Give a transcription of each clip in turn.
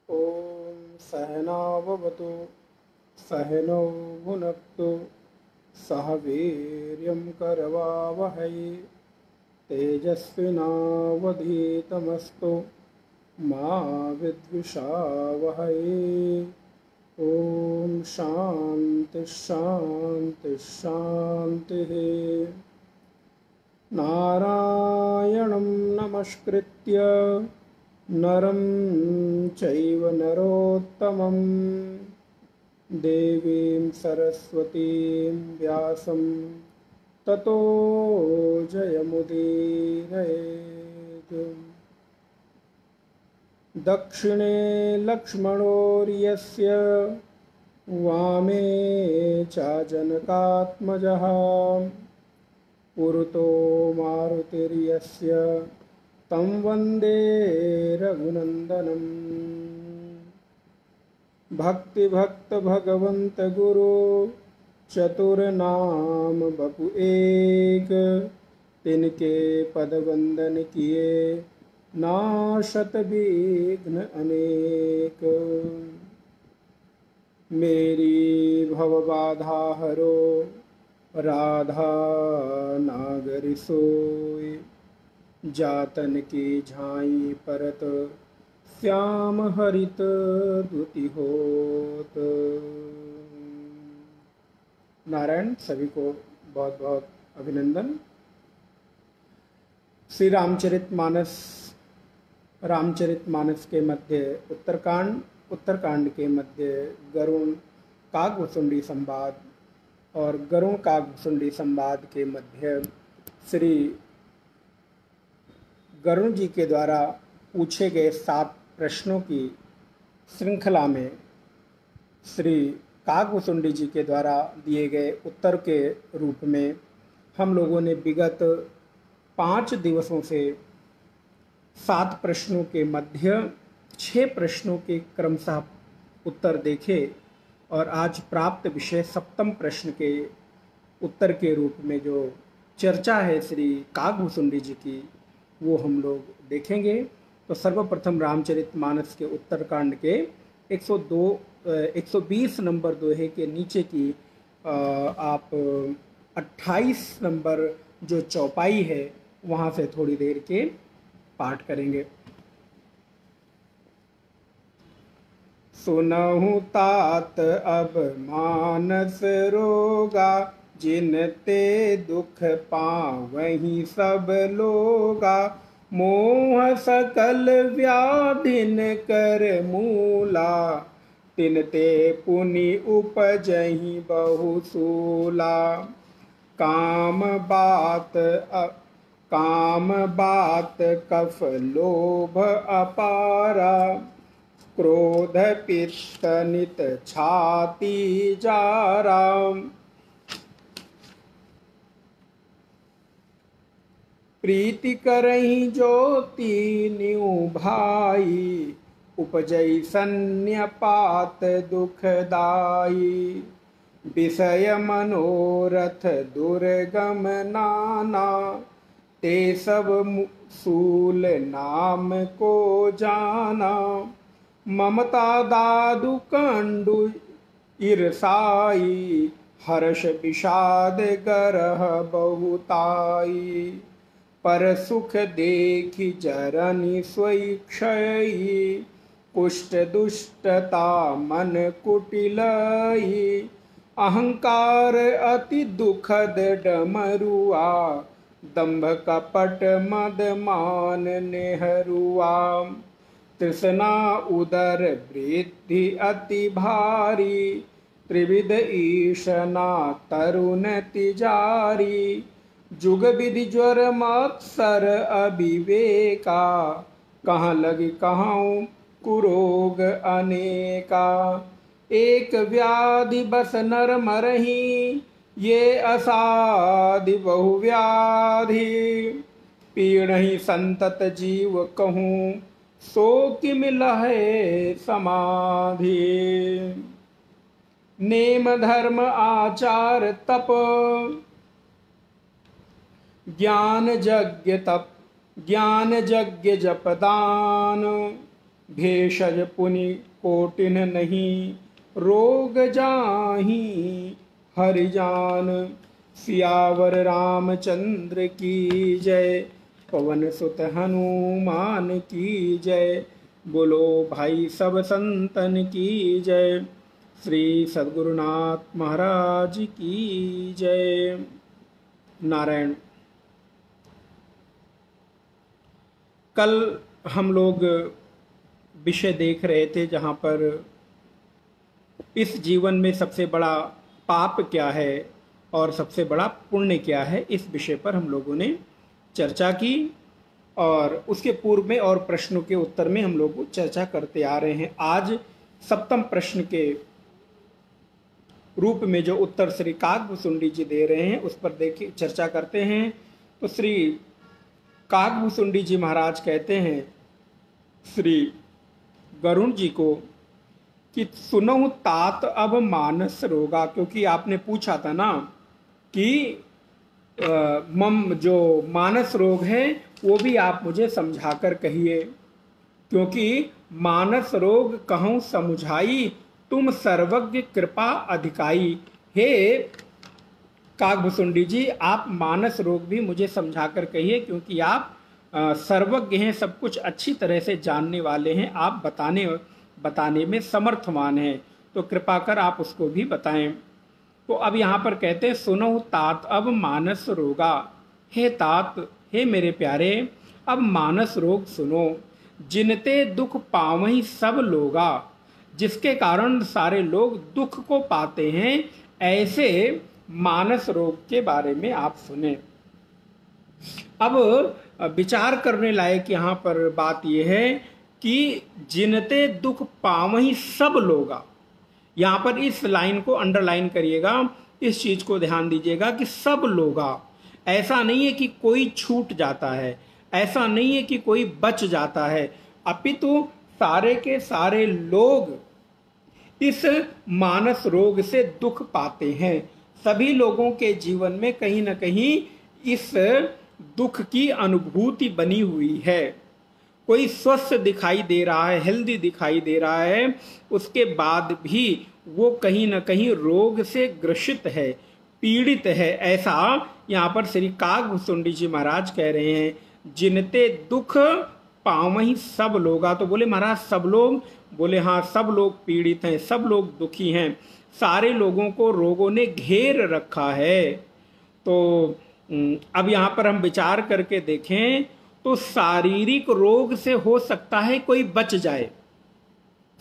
ॐ सहनाववतु सहनौ भुनक्तु सह वीर्यं करवावहै तेजस्विनावधीतमस्तु मा विद्विषावहै। ॐ शान्ति शान्ति शान्तिः। नारायणं नमस्कृत्य नरं चैव नरोत्तमं देवीं सरस्वतीं व्यासं ततो जयमुदीरयेत्। दक्षिणे लक्ष्मणोर्यस्य वामे च जनकात्मजः पुरतो मारुतिर्यस्य तं वन्दे रघुनन्दनं। भक्तिभक्त भगवंत गुरु चतुरनाम बपु एक, तिनके पद वंदन किए नाशत विघ्न अनेक। मेरी भवबाधा हरो राधा नागरि सोई, जातन की झाई परत श्याम हरित द्युति होत। नारायण। सभी को बहुत बहुत अभिनंदन। श्री रामचरितमानस के मध्य उत्तरकांड के मध्य गरुण काकभुसुंडी संवाद और गरुण काकभुसुंडी संवाद के मध्य श्री गरुण जी के द्वारा पूछे गए 7 प्रश्नों की श्रृंखला में श्री काकभुसुंडी जी के द्वारा दिए गए उत्तर के रूप में हम लोगों ने विगत 5 दिवसों से 7 प्रश्नों के मध्य 6 प्रश्नों के क्रमशः उत्तर देखे और आज प्राप्त विषय 7वें प्रश्न के उत्तर के रूप में जो चर्चा है श्री काकभुसुंडी जी की, वो हम लोग देखेंगे। तो सर्वप्रथम रामचरितमानस के उत्तरकांड के 120 नंबर दोहे के नीचे की आप 28 नंबर जो चौपाई है वहाँ से थोड़ी देर के पाठ करेंगे। सुनहु तात अब मानस रोगा, जिनते दुख पावहीं सब लोगा। मोह सकल व्याधिन कर मूला, तिनते पुनि उपजहि बहुसूला। काम बात कफ लोभ अपारा, क्रोध पित्त नित छाती जारा। प्रीति करहि ज्योति न्यू भाई, उपजई सन्न्यपात दुखदाई। विषय मनोरथ दुर्गम नाना, ते सब सूल नाम को जाना। ममता दादु कंडु ईर्षाई, हर्ष विषाद गरह बहुताई। पर सुख देखि जरनि सोई क्षयी, कुष्ठ दुष्टता मन कुटिलई। अहंकार अति दुखद डमरुआ, दंभ कपट मद मान नेहरुआ। तृष्णा उदर वृद्धि अति भारी, त्रिविध ईशना तरुण तिजारी। जुग विधि ज्वर मत्सर अविवेका, कहाँ लगी कहाँ कुरोग अनेका। एक व्याधि बस नर मरही, ये असाधि बहुव्याधि। पीड़हि संतत जीव कहूँ, सो किम लहै समाधि। नेम धर्म आचार तप, ज्ञान यज्ञ जप दान। भेषज पुनि कोटिन नहीं, रोग जाहि हरि जान। सियावर रामचंद्र की जय, पवन सुत हनुमान की जय। बोलो भाई सब संतन की जय, श्री सद्गुरुनाथ महाराज की जय। नारायण। कल हम लोग विषय देख रहे थे जहाँ पर इस जीवन में सबसे बड़ा पाप क्या है और सबसे बड़ा पुण्य क्या है, इस विषय पर हम लोगों ने चर्चा की। और उसके पूर्व में और प्रश्नों के उत्तर में हम लोग चर्चा करते आ रहे हैं। आज सप्तम प्रश्न के रूप में जो उत्तर श्री काकभुसुंडी जी दे रहे हैं उस पर देखिए चर्चा करते हैं। तो श्री काकभुसुंडी जी महाराज कहते हैं श्री गरुण जी को कि सुनो तात अब मानस रोगा, क्योंकि आपने पूछा था ना कि मम जो मानस रोग है वो भी आप मुझे समझाकर कहिए, क्योंकि मानस रोग कहूँ समुझाई, तुम सर्वज्ञ कृपा अधिकाई। हे काकभुसुंडी जी, आप मानस रोग भी मुझे समझाकर कहिए, क्योंकि आप सर्वज्ञ हैं, सब कुछ अच्छी तरह से जानने वाले हैं, आप बताने में समर्थवान हैं, तो कृपा कर आप उसको भी बताएं। तो अब यहाँ पर कहते हैं सुनो तात अब मानस रोगा। हे तात, हे मेरे प्यारे, अब मानस रोग सुनो। जिनते दुख पावहीं सब लोगा, जिसके कारण सारे लोग दुख को पाते हैं, ऐसे मानस रोग के बारे में आप सुने। अब विचार करने लायक यहाँ पर बात यह है कि जिनते दुख पावहीं सब लोगा, यहाँ पर इस लाइन को अंडरलाइन करिएगा, इस चीज को ध्यान दीजिएगा कि सब लोगा। ऐसा नहीं है कि कोई छूट जाता है, ऐसा नहीं है कि कोई बच जाता है, अपितु सारे के सारे लोग इस मानस रोग से दुख पाते हैं। सभी लोगों के जीवन में कहीं ना कहीं इस दुख की अनुभूति बनी हुई है। कोई स्वस्थ दिखाई दे रहा है, हेल्दी दिखाई दे रहा है, उसके बाद भी वो कहीं ना कहीं रोग से ग्रसित है, पीड़ित है। ऐसा यहाँ पर श्री काकभुसुंडी जी महाराज कह रहे हैं, जिनते दुख पावहीं सब लोगा। तो बोले महाराज सब लोग? बोले हाँ, सब लोग पीड़ित हैं, सब लोग दुखी हैं, सारे लोगों को रोगों ने घेर रखा है। तो अब यहाँ पर हम विचार करके देखें तो शारीरिक रोग से हो सकता है कोई बच जाए,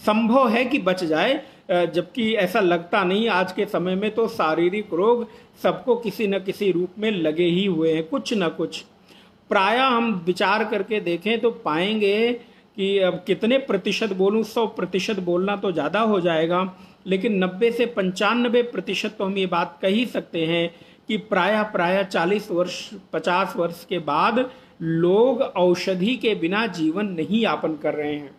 संभव है कि बच जाए, जबकि ऐसा लगता नहीं। आज के समय में तो शारीरिक रोग सबको किसी न किसी रूप में लगे ही हुए हैं, कुछ न कुछ। प्रायः हम विचार करके देखें तो पाएंगे कि अब कितने प्रतिशत बोलूं, 100% बोलना तो ज़्यादा हो जाएगा, लेकिन 90 से 95% तो हम ये बात कह ही सकते हैं कि प्रायः 40 वर्ष 50 वर्ष के बाद लोग औषधि के बिना जीवन नहीं यापन कर रहे हैं।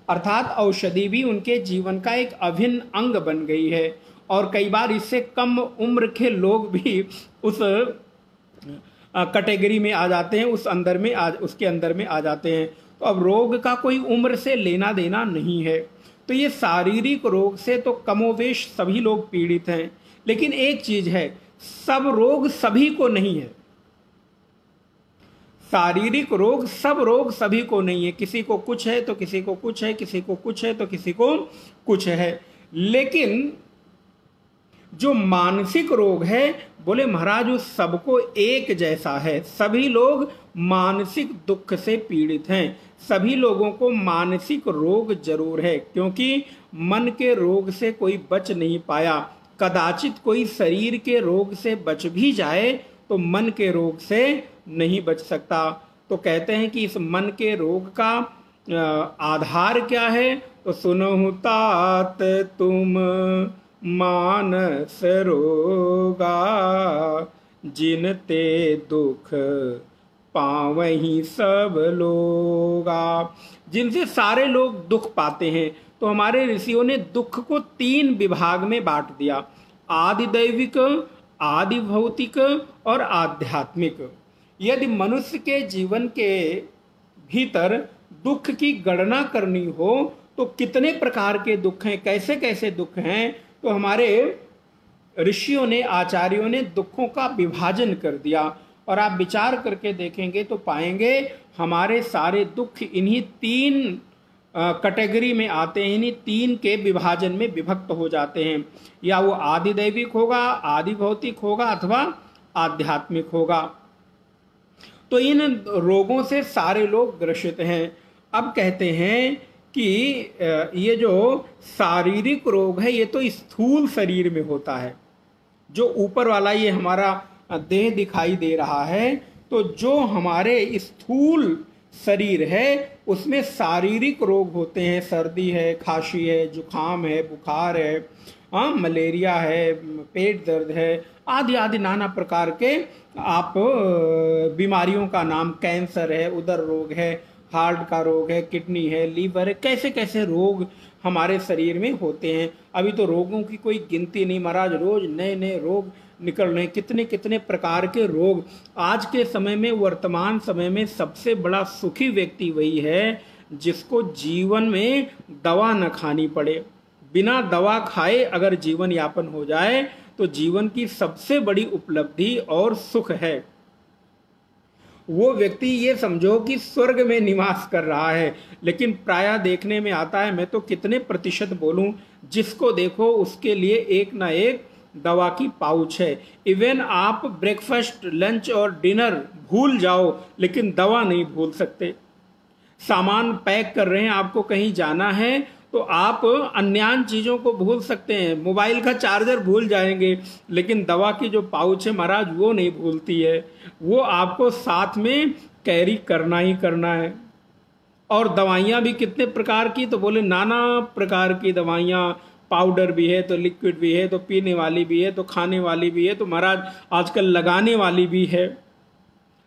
अर्थात औषधि भी उनके जीवन का एक अभिन्न अंग बन गई है, और कई बार इससे कम उम्र के लोग भी उस कैटेगरी में आ जाते हैं, उसके अंदर में आ जाते हैं। तो अब रोग का कोई उम्र से लेना देना नहीं है। तो ये शारीरिक रोग से तो कमोवेश सभी लोग पीड़ित हैं, लेकिन एक चीज है, सब रोग सभी को नहीं है। शारीरिक रोग, सब रोग सभी को नहीं है, किसी को कुछ है तो किसी को कुछ है, किसी को कुछ है तो किसी को कुछ है। लेकिन जो मानसिक रोग है, बोले महाराज वो सबको एक जैसा है, सभी लोग मानसिक दुख से पीड़ित हैं, सभी लोगों को मानसिक रोग जरूर है, क्योंकि मन के रोग से कोई बच नहीं पाया। कदाचित कोई शरीर के रोग से बच भी जाए तो मन के रोग से नहीं बच सकता। तो कहते हैं कि इस मन के रोग का आधार क्या है? तो सुनो तात तुम मानस रोगा, जिनते दुख पावहीं सब लोगा। जिनसे सारे लोग दुख पाते हैं। तो हमारे ऋषियों ने दुख को 3 विभाग में बांट दिया, आदि दैविक, आदि भौतिक और आध्यात्मिक। यदि मनुष्य के जीवन के भीतर दुख की गणना करनी हो तो कितने प्रकार के दुख हैं, कैसे कैसे दुख हैं, तो हमारे ऋषियों ने, आचार्यों ने दुखों का विभाजन कर दिया। और आप विचार करके देखेंगे तो पाएंगे हमारे सारे दुख इन्हीं तीन कैटेगरी में आते हैं, इन्हीं तीन के विभाजन में विभक्त हो जाते हैं। या वो आदि दैविक होगा, आदि भौतिक होगा, अथवा आध्यात्मिक होगा। तो इन रोगों से सारे लोग ग्रसित हैं। अब कहते हैं कि ये जो शारीरिक रोग है ये तो स्थूल शरीर में होता है। जो ऊपर वाला ये हमारा देह दिखाई दे रहा है, तो जो हमारे स्थूल शरीर है उसमें शारीरिक रोग होते हैं। सर्दी है, खांसी है, जुखाम है, बुखार है, मलेरिया है, पेट दर्द है, आदि आदि नाना प्रकार के आप बीमारियों का नाम, कैंसर है, उदर रोग है, हार्ट का रोग है, किडनी है, लीवर है, कैसे कैसे रोग हमारे शरीर में होते हैं। अभी तो रोगों की कोई गिनती नहीं महाराज, रोज नए नए रोग निकल रहे हैं, कितने कितने प्रकार के रोग। आज के समय में, वर्तमान समय में सबसे बड़ा सुखी व्यक्ति वही है जिसको जीवन में दवा न खानी पड़े। बिना दवा खाए अगर जीवन यापन हो जाए तो जीवन की सबसे बड़ी उपलब्धि और सुख है। वो व्यक्ति ये समझो कि स्वर्ग में निवास कर रहा है। लेकिन प्रायः देखने में आता है, मैं तो कितने प्रतिशत बोलूं, जिसको देखो उसके लिए एक ना एक दवा की पाउच है। इवन आप ब्रेकफास्ट, लंच और डिनर भूल जाओ लेकिन दवा नहीं भूल सकते। सामान पैक कर रहे हैं, आपको कहीं जाना है तो आप अन्यान चीजों को भूल सकते हैं, मोबाइल का चार्जर भूल जाएंगे, लेकिन दवा की जो पाउच है महाराज वो नहीं भूलती है। वो आपको साथ में कैरी करना ही करना है। और दवाइयाँ भी कितने प्रकार की, तो बोले नाना प्रकार की दवाइयाँ, पाउडर भी है, तो लिक्विड भी है, तो पीने वाली भी है, तो खाने वाली भी है, तो महाराज आजकल लगाने वाली भी है।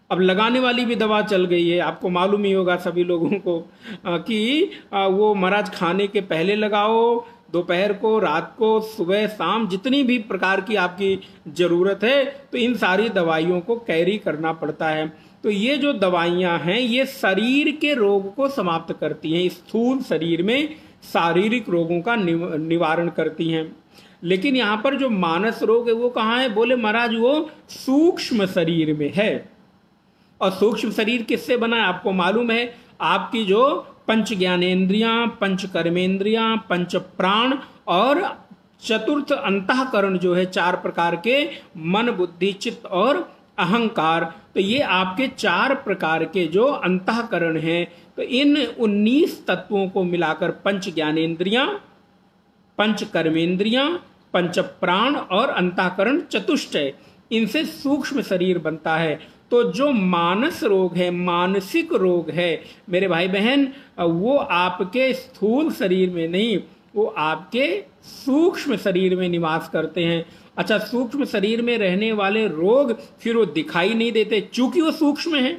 अब लगाने वाली भी दवा चल गई है, आपको मालूम ही होगा सभी लोगों को कि वो महाराज खाने के पहले लगाओ, दोपहर को, रात को, सुबह शाम, जितनी भी प्रकार की आपकी जरूरत है, तो इन सारी दवाइयों को कैरी करना पड़ता है। तो ये जो दवाइयां हैं ये शरीर के रोग को समाप्त करती हैं, स्थूल शरीर में शारीरिक रोगों का निवारण करती हैं। लेकिन यहाँ पर जो मानस रोग है वो कहाँ है, बोले महाराज वो सूक्ष्म शरीर में है। और सूक्ष्म शरीर किससे बना है आपको मालूम है, आपकी जो पंच ज्ञानेन्द्रियां, पंच कर्मेंद्रियां, पंच प्राण और चतुर्थ अंतःकरण जो है, चार प्रकार के मन, बुद्धि, चित्त और अहंकार, तो ये आपके चार प्रकार के जो अंतःकरण हैं, तो इन 19 तत्वों को मिलाकर पंच ज्ञानेन्द्रियां, पंच कर्मेंद्रियां, पंच प्राण और अंतःकरण चतुष्टय, इनसे सूक्ष्म शरीर बनता है। तो जो मानस रोग है, मानसिक रोग है मेरे भाई बहन, वो आपके स्थूल शरीर में नहीं, वो आपके सूक्ष्म शरीर में निवास करते हैं। अच्छा, सूक्ष्म शरीर में रहने वाले रोग फिर वो दिखाई नहीं देते, चूंकि वो सूक्ष्म है।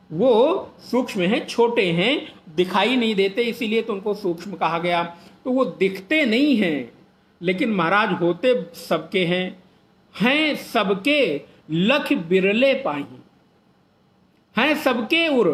वो सूक्ष्म है, छोटे हैं, दिखाई नहीं देते, इसीलिए तो उनको सूक्ष्म कहा गया। तो वो दिखते नहीं हैं, लेकिन महाराज होते सबके हैं सबके, लख बिरले पाई, हैं सबके उर,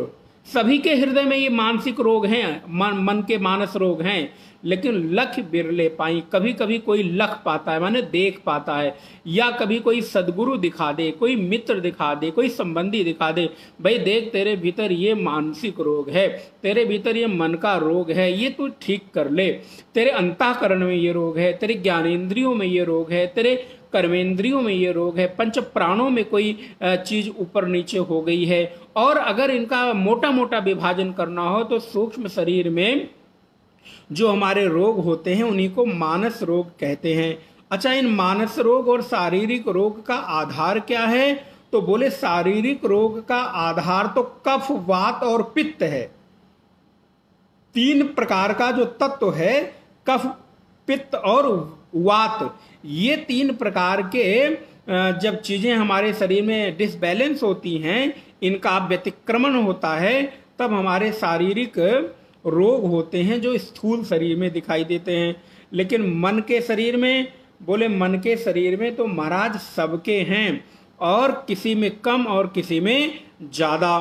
सभी के हृदय में ये मानसिक रोग हैं, मन के मानस रोग हैं, लेकिन लख बिरले पाई। कभी कभी कोई लख पाता है, माने देख पाता है, या कभी कोई सदगुरु दिखा दे, कोई मित्र दिखा दे, कोई संबंधी दिखा दे, भाई देख तेरे भीतर ये मानसिक रोग है, तेरे भीतर ये मन का रोग है, ये तू ठीक कर ले, तेरे अंतःकरण में ये रोग है, तेरे ज्ञानेंद्रियों में ये रोग है, तेरे कर्मेंद्रियों में ये रोग है, पंच प्राणों में कोई चीज ऊपर नीचे हो गई है। और अगर इनका मोटा मोटा विभाजन करना हो तो सूक्ष्म शरीर में जो हमारे रोग होते हैं उन्हीं को मानस रोग कहते हैं। अच्छा, इन मानस रोग और शारीरिक रोग का आधार क्या है, तो बोले शारीरिक रोग का आधार तो कफ, वात और पित्त है। तीन प्रकार का जो तत्व है, कफ, पित्त और वात, ये तीन प्रकार के जब चीजें हमारे शरीर में डिसबैलेंस होती हैं, इनका व्यतिक्रमण होता है, तब हमारे शारीरिक रोग होते हैं जो स्थूल शरीर में दिखाई देते हैं। लेकिन मन के शरीर में, बोले मन के शरीर में तो महाराज सबके हैं, और किसी में कम और किसी में ज्यादा।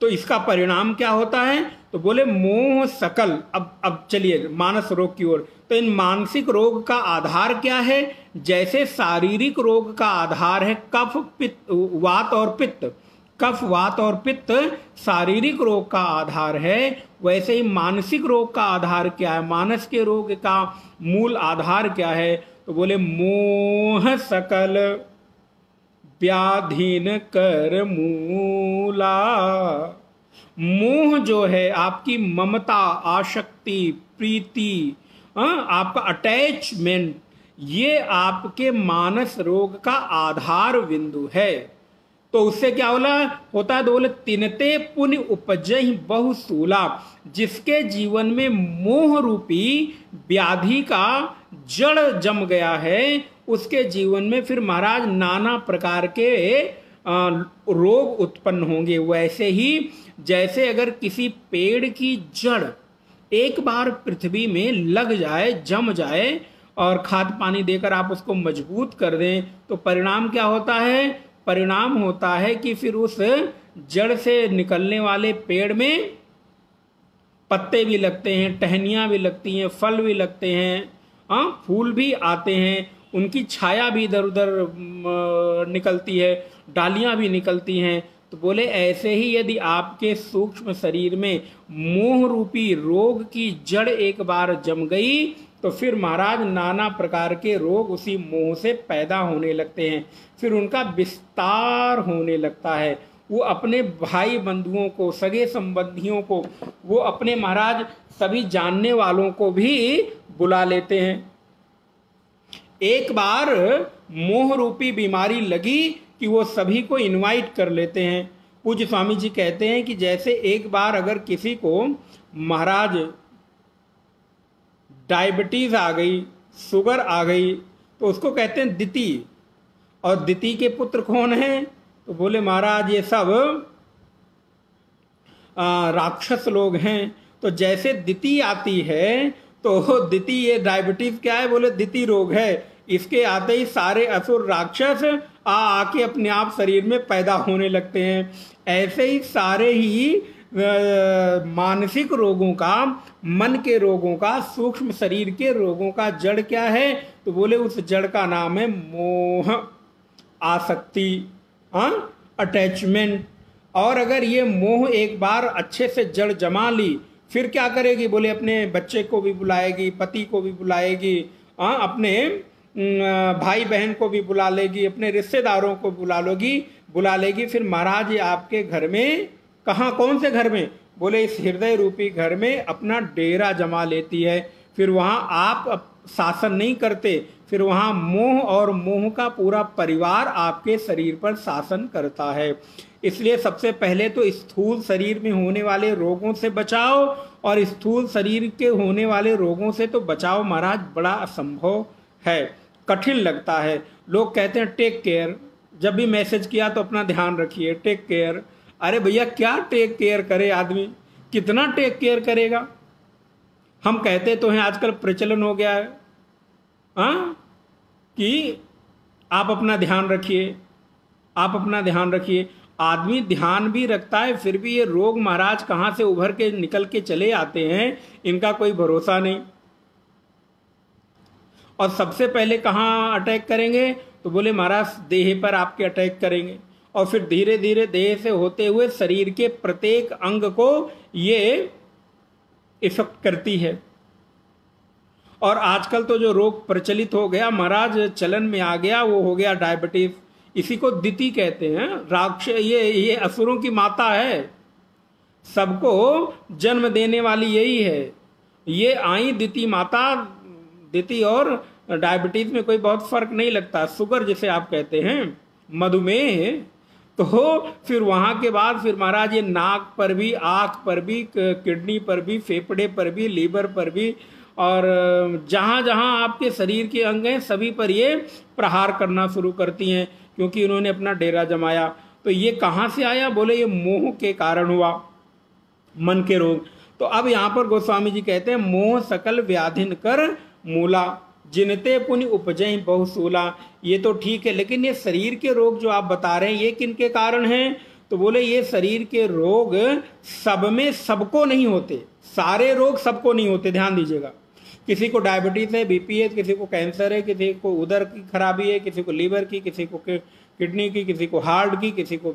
तो इसका परिणाम क्या होता है? तो बोले मोह सकल। अब चलिए मानस रोग की ओर। तो इन मानसिक रोग का आधार क्या है? जैसे शारीरिक रोग का आधार है कफ पित्त वात और पित्त, कफ वात और पित्त शारीरिक रोग का आधार है, वैसे ही मानसिक रोग का आधार क्या है? मानस के रोग का मूल आधार क्या है? तो बोले मोह सकल व्याधीन कर मूला। मोह जो है आपकी ममता, आसक्ति, प्रीति, आपका अटैचमेंट, ये आपके मानस रोग का आधार बिंदु है। तो उससे क्या होता है? तो बोले तिनते पुण्य उपजहि बहुसूला। जिसके जीवन में मोह रूपी व्याधि का जड़ जम गया है, उसके जीवन में फिर महाराज नाना प्रकार के रोग उत्पन्न होंगे। वैसे ही जैसे अगर किसी पेड़ की जड़ एक बार पृथ्वी में लग जाए, जम जाए, और खाद पानी देकर आप उसको मजबूत कर दें, तो परिणाम क्या होता है? परिणाम होता है कि फिर उस जड़ से निकलने वाले पेड़ में पत्ते भी लगते हैं, टहनियां भी लगती हैं, फल भी लगते हैं, फूल भी आते हैं, उनकी छाया भी इधर उधर निकलती है, डालियां भी निकलती हैं। तो बोले ऐसे ही यदि आपके सूक्ष्म शरीर में मोह रूपी रोग की जड़ एक बार जम गई, तो फिर महाराज नाना प्रकार के रोग उसी मोह से पैदा होने लगते हैं, फिर उनका विस्तार होने लगता है। वो अपने भाई बंधुओं को, सगे संबंधियों को, वो अपने महाराज सभी जानने वालों को भी बुला लेते हैं। एक बार मोह रूपी बीमारी लगी कि वो सभी को इनवाइट कर लेते हैं। पूज्य स्वामी जी कहते हैं कि जैसे एक बार अगर किसी को महाराज डायबिटीज आ गई, शुगर आ गई, तो उसको कहते हैं दिति। और दिति के पुत्र कौन हैं? तो बोले महाराज ये सब राक्षस लोग हैं। तो जैसे दिति आती है, तो दिति, ये डायबिटीज क्या है? बोले दिति रोग है। इसके आते ही सारे असुर राक्षस आके अपने आप शरीर में पैदा होने लगते हैं। ऐसे ही सारे ही मानसिक रोगों का, मन के रोगों का, सूक्ष्म शरीर के रोगों का जड़ क्या है? तो बोले उस जड़ का नाम है मोह, आसक्ति, अटैचमेंट। और अगर ये मोह एक बार अच्छे से जड़ जमा ली, फिर क्या करेगी? बोले अपने बच्चे को भी बुलाएगी, पति को भी बुलाएगी, अपने भाई बहन को भी बुला लेगी, अपने रिश्तेदारों को बुला लेगी। फिर महाराज ये आपके घर में, कहाँ, कौन से घर में? बोले इस हृदय रूपी घर में अपना डेरा जमा लेती है। फिर वहां आप शासन नहीं करते, फिर वहां मोह और मोह का पूरा परिवार आपके शरीर पर शासन करता है। इसलिए सबसे पहले तो स्थूल शरीर में होने वाले रोगों से बचाओ, और स्थूल शरीर के होने वाले रोगों से तो बचाओ महाराज बड़ा असंभव है, कठिन लगता है। लोग कहते हैं टेक केयर, जब भी मैसेज किया तो अपना ध्यान रखिए, टेक केयर। अरे भैया क्या टेक केयर करे आदमी, कितना टेक केयर करेगा? हम कहते तो हैं, आजकल प्रचलन हो गया है कि आप अपना ध्यान रखिए, आप अपना ध्यान रखिए। आदमी ध्यान भी रखता है, फिर भी ये रोग महाराज कहां से उभर के निकल के चले आते हैं, इनका कोई भरोसा नहीं। और सबसे पहले कहाँ अटैक करेंगे? तो बोले महाराज देह पर आपके अटैक करेंगे, और फिर धीरे धीरे देह से होते हुए शरीर के प्रत्येक अंग को ये इफेक्ट करती है। और आजकल तो जो रोग प्रचलित हो गया महाराज, चलन में आ गया, वो हो गया डायबिटीज। इसी को दिति कहते हैं, राक्ष, ये असुरों की माता है, सबको जन्म देने वाली यही है। ये आई दिति माता। दिति और डायबिटीज में कोई बहुत फर्क नहीं लगता, शुगर जिसे आप कहते हैं, मधुमेह। तो फिर वहां के बाद फिर महाराज ये नाक पर भी, आंख पर भी, किडनी पर भी, फेफड़े पर भी, लीवर पर भी, और जहां जहां आपके शरीर के अंग हैं सभी पर ये प्रहार करना शुरू करती हैं, क्योंकि उन्होंने अपना डेरा जमाया। तो ये कहां से आया? बोले ये मोह के कारण हुआ, मन के रोग। तो अब यहां पर गोस्वामी जी कहते हैं मोह सकल व्याधिन कर मूला, जिनते पुण्य उपजय बहुसूला। ये तो ठीक है, लेकिन ये शरीर के रोग जो आप बता रहे हैं ये किन के कारण हैं? तो बोले ये शरीर के रोग सब में सबको नहीं होते, सारे रोग सबको नहीं होते, ध्यान दीजिएगा। किसी को डायबिटीज है, बीपी है, किसी को कैंसर है, किसी को उदर की खराबी है, किसी को लीवर की, किसी को किडनी की, किसी को हार्ट की, किसी को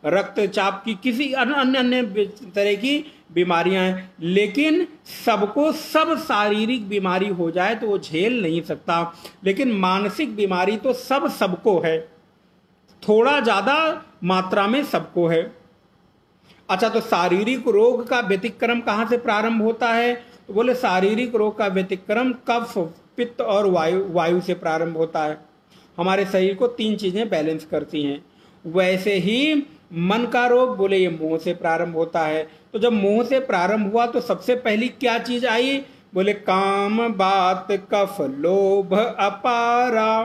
रक्तचाप की, किसी अन्य अन्य तरह की बीमारियां हैं। लेकिन सबको सब शारीरिक बीमारी हो जाए तो वो झेल नहीं सकता, लेकिन मानसिक बीमारी तो सबको है, थोड़ा ज्यादा मात्रा में सबको है। अच्छा, तो शारीरिक रोग का व्यतिक्रम कहां से प्रारंभ होता है? तो बोले शारीरिक रोग का व्यतिक्रम कफ, पित्त और वायु से प्रारंभ होता है। हमारे शरीर को 3 चीजें बैलेंस करती हैं। वैसे ही मन का रोग, बोले ये मोह से प्रारंभ होता है। तो जब मोह से प्रारंभ हुआ तो सबसे पहली क्या चीज आई? बोले काम, बात, कफ, लोभ, अपारा,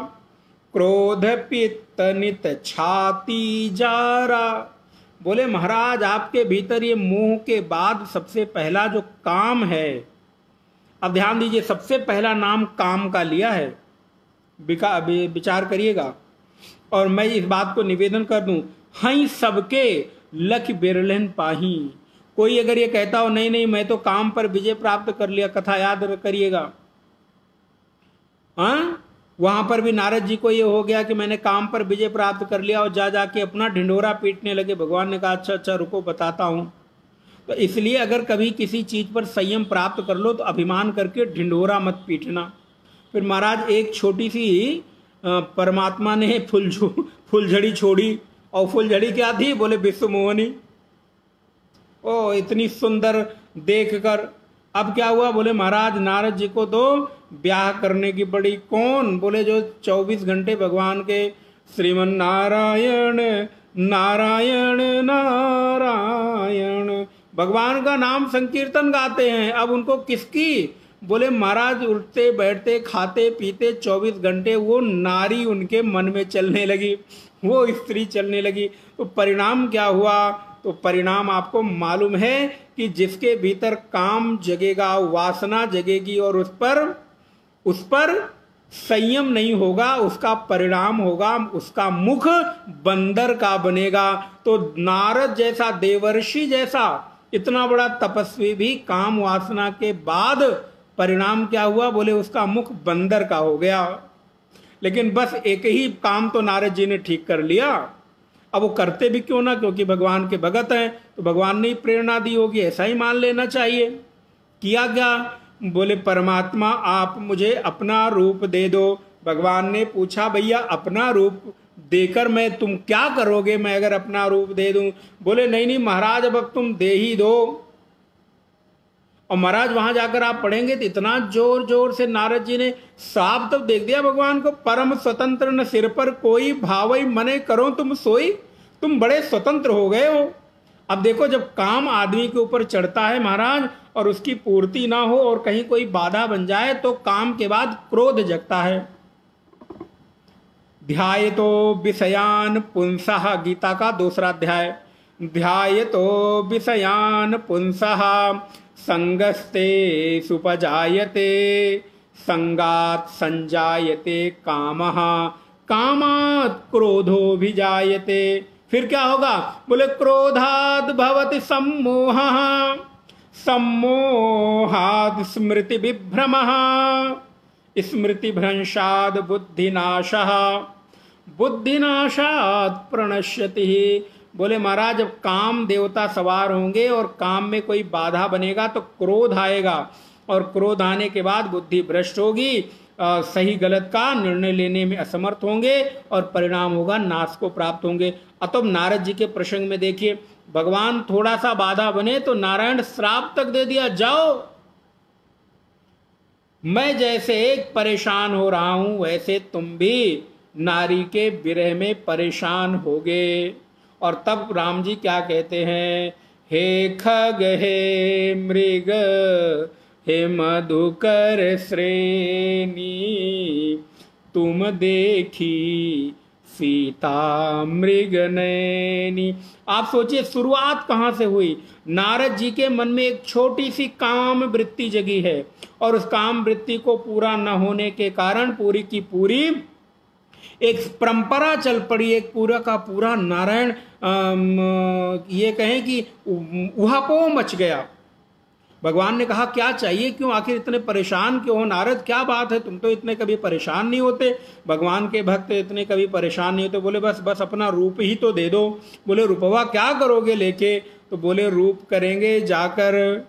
क्रोध, पित्त, नित, छाती, जारा। बोले महाराज आपके भीतर ये मोह के बाद सबसे पहला जो काम है, अब ध्यान दीजिए, सबसे पहला नाम काम का लिया है, विचार करिएगा। और मैं इस बात को निवेदन कर दूं, हई सबके लख बिरलन पाही। कोई अगर ये कहता हो नहीं नहीं मैं तो काम पर विजय प्राप्त कर लिया, कथा याद करिएगा, वहां पर भी नारद जी को ये हो गया कि मैंने काम पर विजय प्राप्त कर लिया, और जा जाके अपना ढिंढोरा पीटने लगे। भगवान ने कहा अच्छा रुको बताता हूं। तो इसलिए अगर कभी किसी चीज पर संयम प्राप्त कर लो तो अभिमान करके ढिंढोरा मत पीटना। फिर महाराज एक छोटी सी परमात्मा ने फुलझड़ी छोड़ी, और फुलझड़ी क्या थी? बोले विश्व मोहनी। ओ इतनी सुंदर देखकर अब क्या हुआ? बोले महाराज नारद जी को तो ब्याह करने की पड़ी। कौन? बोले जो 24 घंटे भगवान के श्रीमन नारायण नारायण नारायण भगवान का नाम संकीर्तन गाते हैं। अब उनको किसकी? बोले महाराज उठते बैठते खाते पीते 24 घंटे वो नारी उनके मन में चलने लगी, वो स्त्री चलने लगी। तो परिणाम क्या हुआ? तो परिणाम आपको मालूम है कि जिसके भीतर काम जगेगा, वासना जगेगी, और उस पर संयम नहीं होगा, उसका परिणाम होगा, उसका मुख बंदर का बनेगा। तो नारद जैसा देवर्षि जैसा इतना बड़ा तपस्वी भी काम वासना के बाद परिणाम क्या हुआ? बोले उसका मुख बंदर का हो गया। लेकिन बस एक ही काम तो नारद जी ने ठीक कर लिया। अब वो करते भी क्यों ना, क्योंकि भगवान के भगत हैं, तो भगवान ने ही प्रेरणा दी होगी, ऐसा ही मान लेना चाहिए। किया क्या? बोले परमात्मा आप मुझे अपना रूप दे दो। भगवान ने पूछा भैया अपना रूप देकर मैं तुम क्या करोगे, मैं अगर अपना रूप दे दूं? बोले नहीं नहीं महाराज अब तुम दे ही दो। और महाराज वहां जाकर आप पढ़ेंगे तो इतना जोर जोर से नारद जी ने साफ तब देख दिया भगवान को, परम स्वतंत्र न सिर पर कोई, भावई मने करो तुम सोई। तुम बड़े स्वतंत्र हो गए हो। अब देखो जब काम आदमी के ऊपर चढ़ता है महाराज और उसकी पूर्ति ना हो और कहीं कोई बाधा बन जाए तो काम के बाद क्रोध जगता है। ध्यायतो विषयान पुंसः, गीता का 2रा अध्याय। ध्यायतो विषयान पुंसः संगस्ते सुपजायते, संगात संजायते कामः, कामात् क्रोधो भी जायते। फिर क्या होगा? बोले क्रोधाद भवति सम्मोहः, सम्मोहाद स्मृति विभ्रमः, स्मृति भ्रंशाद बुद्धिनाशः, बुद्धिनाशात प्रणश्यति। बोले महाराज जब काम देवता सवार होंगे और काम में कोई बाधा बनेगा तो क्रोध आएगा, और क्रोध आने के बाद बुद्धि भ्रष्ट होगी, सही गलत का निर्णय लेने में असमर्थ होंगे, और परिणाम होगा नाश को प्राप्त होंगे। अतः नारद जी के प्रसंग में देखिए, भगवान थोड़ा सा बाधा बने तो नारायण श्राप तक दे दिया, जाओ। मैं जैसे एक परेशान हो रहा हूं वैसे तुम भी नारी के विरह में परेशान होगे। और तब राम जी क्या कहते हैं? हे खग हे मृग हे मधुकर श्रेणी, तुम देखी सीता मृग नैनी। आप सोचिए शुरुआत कहां से हुई? नारद जी के मन में एक छोटी सी काम वृत्ति जगी है, और उस काम वृत्ति को पूरा न होने के कारण पूरी की पूरी एक परंपरा चल पड़ी, एक पूरा का पूरा नारायण ये कहें कि उहापोह मच गया। भगवान ने कहा क्या चाहिए, क्यों आखिर इतने परेशान क्यों हो नारद, क्या बात है, तुम तो इतने कभी परेशान नहीं होते, भगवान के भक्त इतने कभी परेशान नहीं होते। बोले बस बस अपना रूप ही तो दे दो। बोले रूपवा क्या करोगे लेके, तो बोले रूप करेंगे जाकर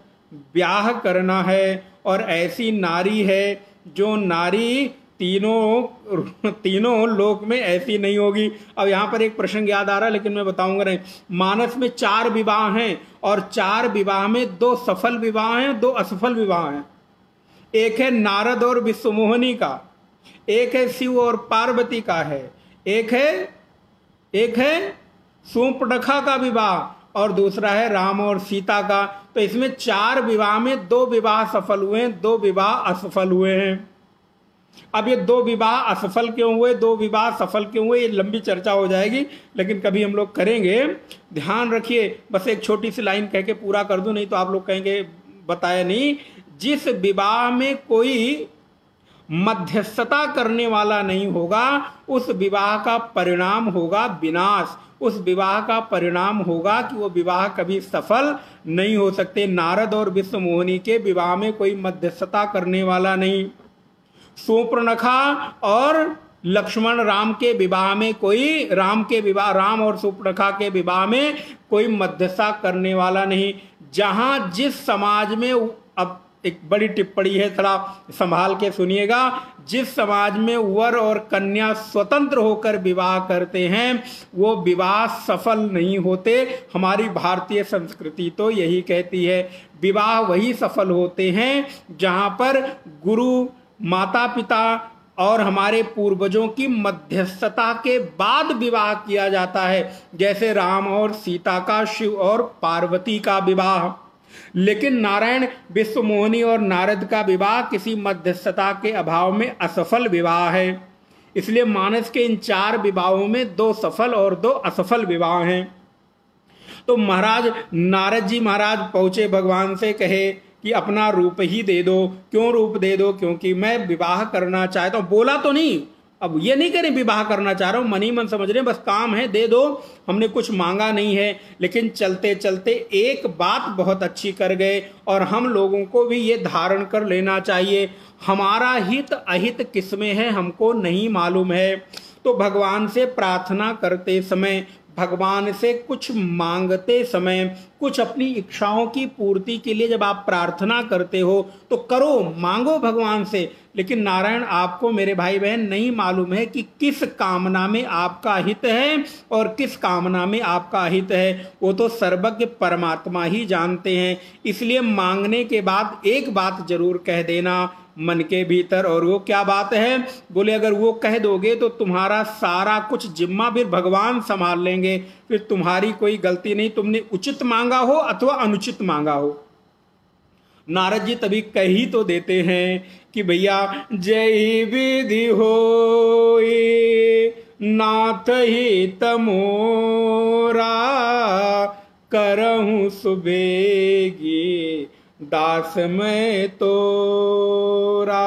ब्याह करना है, और ऐसी नारी है जो नारी तीनों लोक में ऐसी नहीं होगी। अब यहां पर एक प्रसंग याद आ रहा है लेकिन मैं बताऊंगा नहीं। मानस में 4 विवाह हैं, और 4 विवाह में 2 सफल विवाह हैं, 2 असफल विवाह हैं। एक है नारद और विश्वमोहिनी का, एक है शिव और पार्वती का है, एक है सूर्पणखा का विवाह, और दूसरा है राम और सीता का। तो इसमें 4 विवाह में 2 विवाह सफल हुए हैं, 2 विवाह असफल हुए हैं। अब ये 2 विवाह असफल क्यों हुए, 2 विवाह सफल क्यों हुए, ये लंबी चर्चा हो जाएगी, लेकिन कभी हम लोग करेंगे। ध्यान रखिए, बस एक छोटी सी लाइन कह के पूरा कर दूं, नहीं तो आप लोग कहेंगे बताया नहीं। जिस विवाह में कोई मध्यस्थता करने वाला नहीं होगा, उस विवाह का परिणाम होगा विनाश, उस विवाह का परिणाम होगा कि वो विवाह कभी सफल नहीं हो सकते। नारद और विश्वमोहिनी के विवाह में कोई मध्यस्थता करने वाला नहीं, सूर्पणखा और लक्ष्मण राम के विवाह में कोई राम और सूर्पणखा के विवाह में कोई मध्यस्थता करने वाला नहीं। जहां जिस समाज में, अब एक बड़ी टिप्पणी है, थोड़ा संभाल के सुनिएगा, जिस समाज में वर और कन्या स्वतंत्र होकर विवाह करते हैं वो विवाह सफल नहीं होते। हमारी भारतीय संस्कृति तो यही कहती है, विवाह वही सफल होते हैं जहां पर गुरु, माता पिता और हमारे पूर्वजों की मध्यस्थता के बाद विवाह किया जाता है, जैसे राम और सीता का, शिव और पार्वती का विवाह। लेकिन नारायण, विश्वमोहिनी और नारद का विवाह किसी मध्यस्थता के अभाव में असफल विवाह है। इसलिए मानस के इन 4 विवाहों में 2 सफल और 2 असफल विवाह हैं। तो महाराज नारद जी महाराज पहुंचे भगवान से, कहे कि अपना रूप ही दे दो। क्यों रूप दे दो, क्योंकि मैं विवाह करना चाहता हूं। बोला तो नहीं, अब ये नहीं करें विवाह करना चाह रहा हूं, मन ही मन समझ रहे हैं बस काम है दे दो, हमने कुछ मांगा नहीं है। लेकिन चलते चलते एक बात बहुत अच्छी कर गए, और हम लोगों को भी ये धारण कर लेना चाहिए, हमारा हित अहित किसमें है हमको नहीं मालूम है। तो भगवान से प्रार्थना करते समय, भगवान से कुछ मांगते समय, कुछ अपनी इच्छाओं की पूर्ति के लिए जब आप प्रार्थना करते हो तो करो, मांगो भगवान से। लेकिन नारायण, आपको मेरे भाई बहन नहीं मालूम है कि किस कामना में आपका हित है और किस कामना में आपका हित है, वो तो सर्वज्ञ परमात्मा ही जानते हैं। इसलिए मांगने के बाद एक बात जरूर कह देना मन के भीतर, और वो क्या बात है? बोले अगर वो कह दोगे तो तुम्हारा सारा कुछ जिम्मा फिर भगवान संभाल लेंगे, फिर तुम्हारी कोई गलती नहीं, तुमने उचित मांगा हो अथवा अनुचित मांगा हो। नारद जी तभी कह ही तो देते हैं कि भैया जय विधि होई नाथ ही तमोरा, करहूं सुबेगी दास मैं तोरा।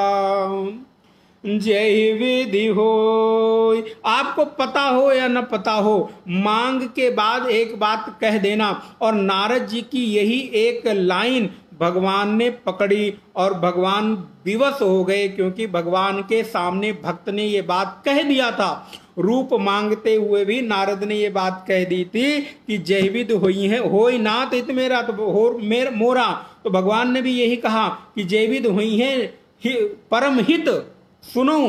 जय विधि हो, आपको पता हो या न पता हो, मांग के बाद एक बात कह देना। और नारद जी की यही एक लाइन भगवान ने पकड़ी और भगवान विवश हो गए, क्योंकि भगवान के सामने भक्त ने ये बात कह दिया था। रूप मांगते हुए भी नारद ने ये बात कह दी थी कि जयविद होई है, होई नाथ इत मेरा तो हो मेर मोरा। तो भगवान ने भी यही कहा कि जयविद हुई है परम हित, सुनो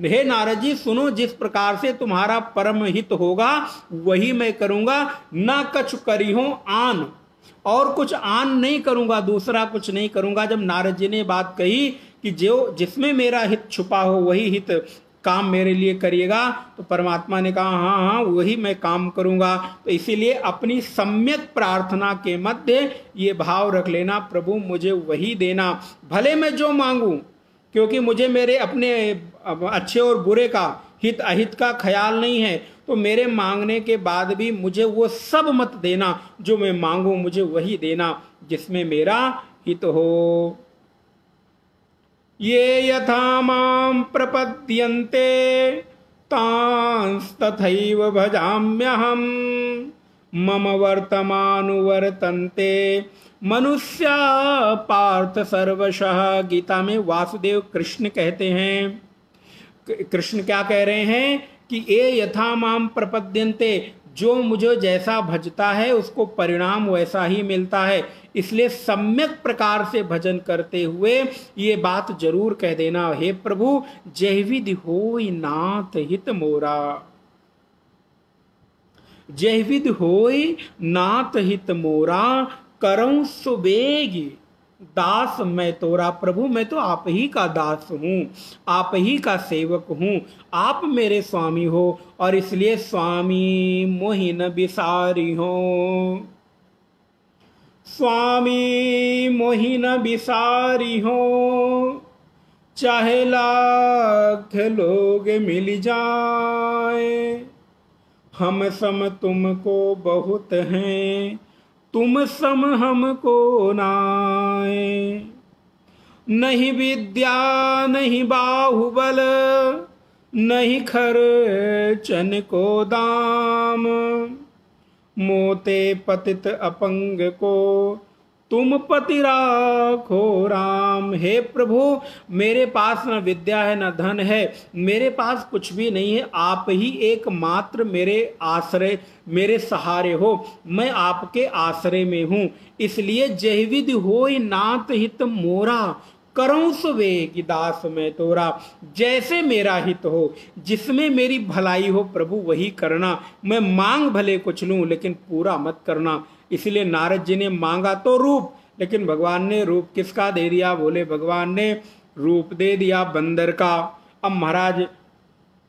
हे नारद जी सुनो, जिस प्रकार से तुम्हारा परम हित होगा वही मैं करूंगा, ना कछु करी हो आन, और कुछ आन नहीं करूंगा, दूसरा कुछ नहीं करूंगा। जब नारद जी ने बात कही कि जो जिसमें मेरा हित छुपा हो वही हित काम मेरे लिए करिएगा, तो परमात्मा ने कहा हाँ हाँ वही मैं काम करूंगा। तो इसीलिए अपनी सम्यक प्रार्थना के मध्य ये भाव रख लेना, प्रभु मुझे वही देना, भले मैं जो मांगूं, क्योंकि मुझे मेरे अपने अच्छे और बुरे का, हित अहित का ख्याल नहीं है। तो मेरे मांगने के बाद भी मुझे वो सब मत देना, जो मैं मांगू मुझे वही देना जिसमें मेरा हित हो। ये यथा मां प्रपद्यन्ते तां भूतांस्तथैव भजाम्यहम् मम वर्तमानुवर्तन्ते मनुष्या पार्थ सर्वशः। गीता में वासुदेव कृष्ण कहते हैं, कृष्ण क्या कह रहे हैं कि ए यथा माम प्रपद्यन्ते, जो मुझे जैसा भजता है उसको परिणाम वैसा ही मिलता है। इसलिए सम्यक प्रकार से भजन करते हुए ये बात जरूर कह देना, हे प्रभु जय विधि होई नाथ हित मोरा, जय विधि होई नाथ हित मोरा, करऊं सुबेगी दास मैं तोरा। प्रभु मैं तो आप ही का दास हूं, आप ही का सेवक हूं, आप मेरे स्वामी हो, और इसलिए स्वामी मोहि न बिसारी हो, स्वामी मोहि न बिसारी हो, चाहे लाख लोग मिल जाए, हम सम तुमको बहुत हैं, तुम सम हमको नाए। नहीं विद्या नहीं बाहुबल, नहीं खर्चन को दाम, मोते पतित अपंग को तुम पति राखो राम। हे प्रभु मेरे पास न विद्या है न धन है, मेरे पास कुछ भी नहीं है, आप ही एकमात्र मेरे आश्रय मेरे सहारे हो, मैं आपके आश्रय में हूँ। इसलिए जय विधि होई नाथ हित मोरा, करऊं सुबेगी दास मैं तोरा। जैसे मेरा हित हो, जिसमें मेरी भलाई हो प्रभु वही करना, मैं मांग भले कुछ लूं लेकिन पूरा मत करना। इसलिए नारद जी ने मांगा तो रूप, लेकिन भगवान ने रूप किसका दे दिया? बोले भगवान ने रूप दे दिया बंदर का। अब महाराज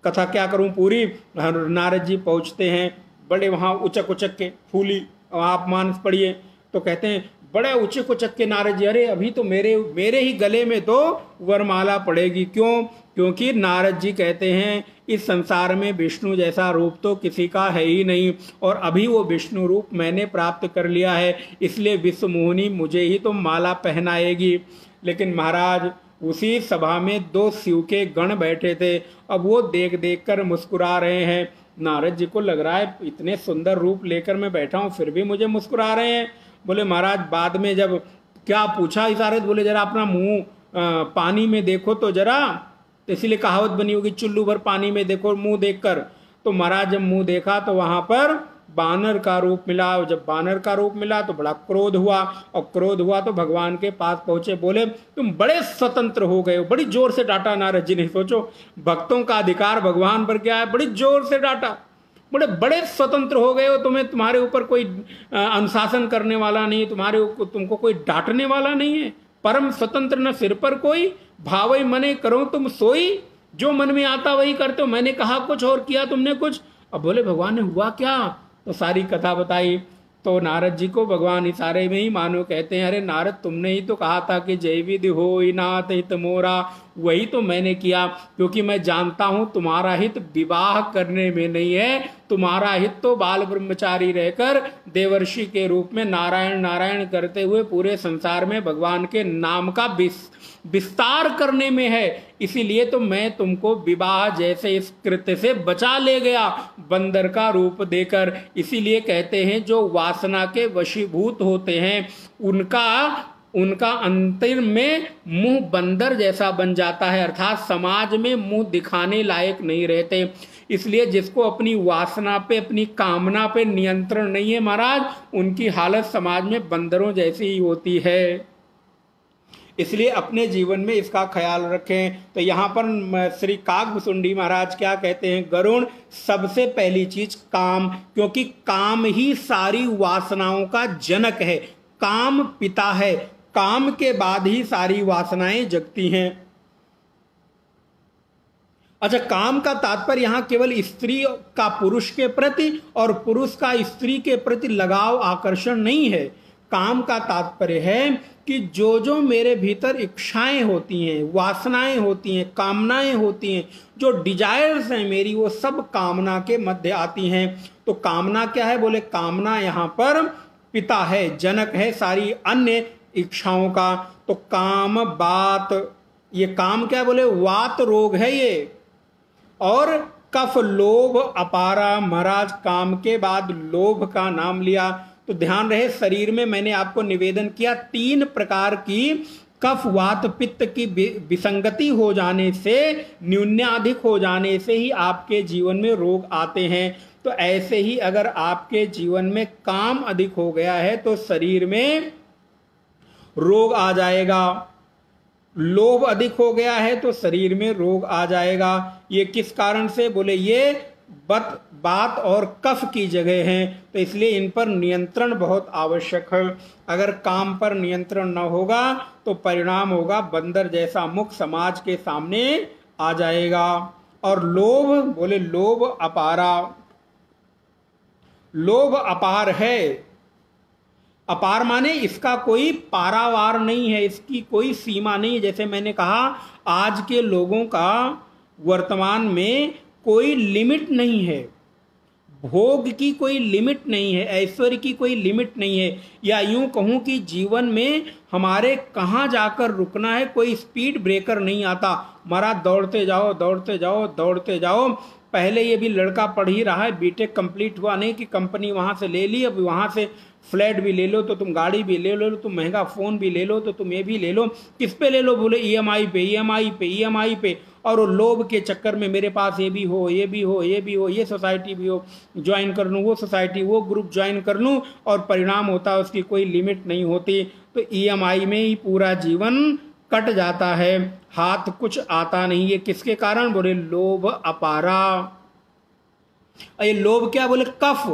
कथा क्या करूं पूरी। नारद जी पहुंचते हैं, बड़े वहां उचक उचक के फूली, आप मानस पढ़िए तो कहते हैं बड़े उचक उचक के नारद जी, अरे अभी तो मेरे ही गले में तो वरमाला पड़ेगी। क्यों? क्योंकि नारद जी कहते हैं इस संसार में विष्णु जैसा रूप तो किसी का है ही नहीं, और अभी वो विष्णु रूप मैंने प्राप्त कर लिया है, इसलिए विश्व मोहिनी मुझे ही तो माला पहनाएगी। लेकिन महाराज उसी सभा में दो शिव के गण बैठे थे, अब वो देख देख कर मुस्कुरा रहे हैं। नारद जी को लग रहा है इतने सुंदर रूप लेकर मैं बैठा हूं फिर भी मुझे मुस्कुरा रहे हैं। बोले महाराज बाद में जब क्या पूछा इशारे, बोले जरा अपना मुंह पानी में देखो तो जरा, तो इसीलिए कहावत बनी होगी चुल्लू भर पानी में देखो मुंह देखकर। तो महाराज जब मुंह देखा तो वहां पर बानर का रूप मिला, और जब बानर का रूप मिला तो बड़ा क्रोध हुआ, और क्रोध हुआ तो भगवान के पास पहुंचे, बोले तुम बड़े स्वतंत्र हो गए हो। बड़ी जोर से डांटा नारद जी ने, सोचो भक्तों का अधिकार भगवान पर क्या है, बड़ी जोर से डांटा, बोले बड़े स्वतंत्र हो गए हो, तुम्हें तुम्हारे ऊपर कोई अनुशासन करने वाला नहीं, तुमको कोई डांटने वाला नहीं है, परम स्वतंत्र न सिर पर कोई, भावई मने करो तुम सोई, जो मन में आता वही करते हो, मैंने कहा कुछ और किया तुमने कुछ। अब बोले भगवान ने हुआ क्या, तो सारी कथा बताई। तो नारद जी को भगवान इशारे में ही मानो कहते हैं, अरे नारद तुमने ही तो कहा था कि जय विधि होई नाथ हित मोरा, वही तो मैंने किया, क्योंकि मैं जानता हूं तुम्हारा हित विवाह करने में नहीं है, तुम्हारा हित तो बाल ब्रह्मचारी रहकर देवर्षि के रूप में नारायण नारायण करते हुए पूरे संसार में भगवान के नाम का विस्तार करने में है। इसीलिए तो मैं तुमको विवाह जैसे इस कृत्य से बचा ले गया बंदर का रूप देकर। इसीलिए कहते हैं जो वासना के वशीभूत होते हैं उनका अंतर में मुंह बंदर जैसा बन जाता है, अर्थात समाज में मुंह दिखाने लायक नहीं रहते। इसलिए जिसको अपनी वासना पे अपनी कामना पे नियंत्रण नहीं है महाराज, उनकी हालत समाज में बंदरों जैसी ही होती है। इसलिए अपने जीवन में इसका ख्याल रखें। तो यहाँ पर श्री काकभुसुंडी महाराज क्या कहते हैं, गरुण सबसे पहली चीज काम, क्योंकि काम ही सारी वासनाओं का जनक है, काम पिता है, काम के बाद ही सारी वासनाएं जगती हैं। अच्छा, काम का तात्पर्य यहां केवल स्त्री का पुरुष के प्रति और पुरुष का स्त्री के प्रति लगाव आकर्षण नहीं है। काम का तात्पर्य है कि जो मेरे भीतर इच्छाएं होती हैं, वासनाएं होती हैं, कामनाएं होती हैं, जो डिजायर्स हैं मेरी, वो सब कामना के मध्य आती हैं। तो कामना क्या है? बोले कामना यहाँ पर पिता है, जनक है सारी अन्य इच्छाओं का। तो काम बात, ये काम क्या है? बोले वात रोग है ये, और कफ लोभ अपारा। महाराज काम के बाद लोभ का नाम लिया। तो ध्यान रहे, शरीर में मैंने आपको निवेदन किया 3 प्रकार की कफ वात पित्त की विसंगति हो जाने से, न्यूनाधिक हो जाने से ही आपके जीवन में रोग आते हैं। तो ऐसे ही अगर आपके जीवन में काम अधिक हो गया है तो शरीर में रोग आ जाएगा। लोभ अधिक हो गया है तो शरीर में रोग आ जाएगा। ये किस कारण से? बोले ये बात और कफ की जगह हैं, तो इसलिए इन पर नियंत्रण बहुत आवश्यक है। अगर काम पर नियंत्रण न होगा तो परिणाम होगा बंदर जैसा मुख समाज के सामने आ जाएगा। और लोभ, बोले लोभ अपारा। लोभ अपार है। अपार माने इसका कोई पारावार नहीं है, इसकी कोई सीमा नहीं है। जैसे मैंने कहा, आज के लोगों का वर्तमान में कोई लिमिट नहीं है, भोग की कोई लिमिट नहीं है, ऐश्वर्य की कोई लिमिट नहीं है, या यूं कहूं कि जीवन में हमारे कहां जाकर रुकना है, कोई स्पीड ब्रेकर नहीं आता। महाराज दौड़ते जाओ दौड़ते जाओ दौड़ते जाओ। पहले ये भी लड़का पढ़ ही रहा है, बीटेक कंप्लीट हुआ नहीं कि कंपनी वहां से ले ली, अब वहां से फ्लैट भी ले लो तो तुम गाड़ी भी ले लो, तुम महंगा फोन भी ले लो तो तुम ये भी ले लो। किस पे ले लो? बोले ईएमआई पे, ईएमआई पे, ईएमआई पे। और वो लोभ के चक्कर में मेरे पास ये भी हो, ये भी हो, ये भी हो, ये सोसाइटी भी हो, ज्वाइन कर लूँ, वो सोसाइटी, वो ग्रुप ज्वाइन कर लूँ, और परिणाम होता है उसकी कोई लिमिट नहीं होती। तो ईएमआई में ही पूरा जीवन कट जाता है, हाथ कुछ आता नहीं। ये किसके कारण? बोले लोभ अपारा। ये लोभ क्या? बोले कफ।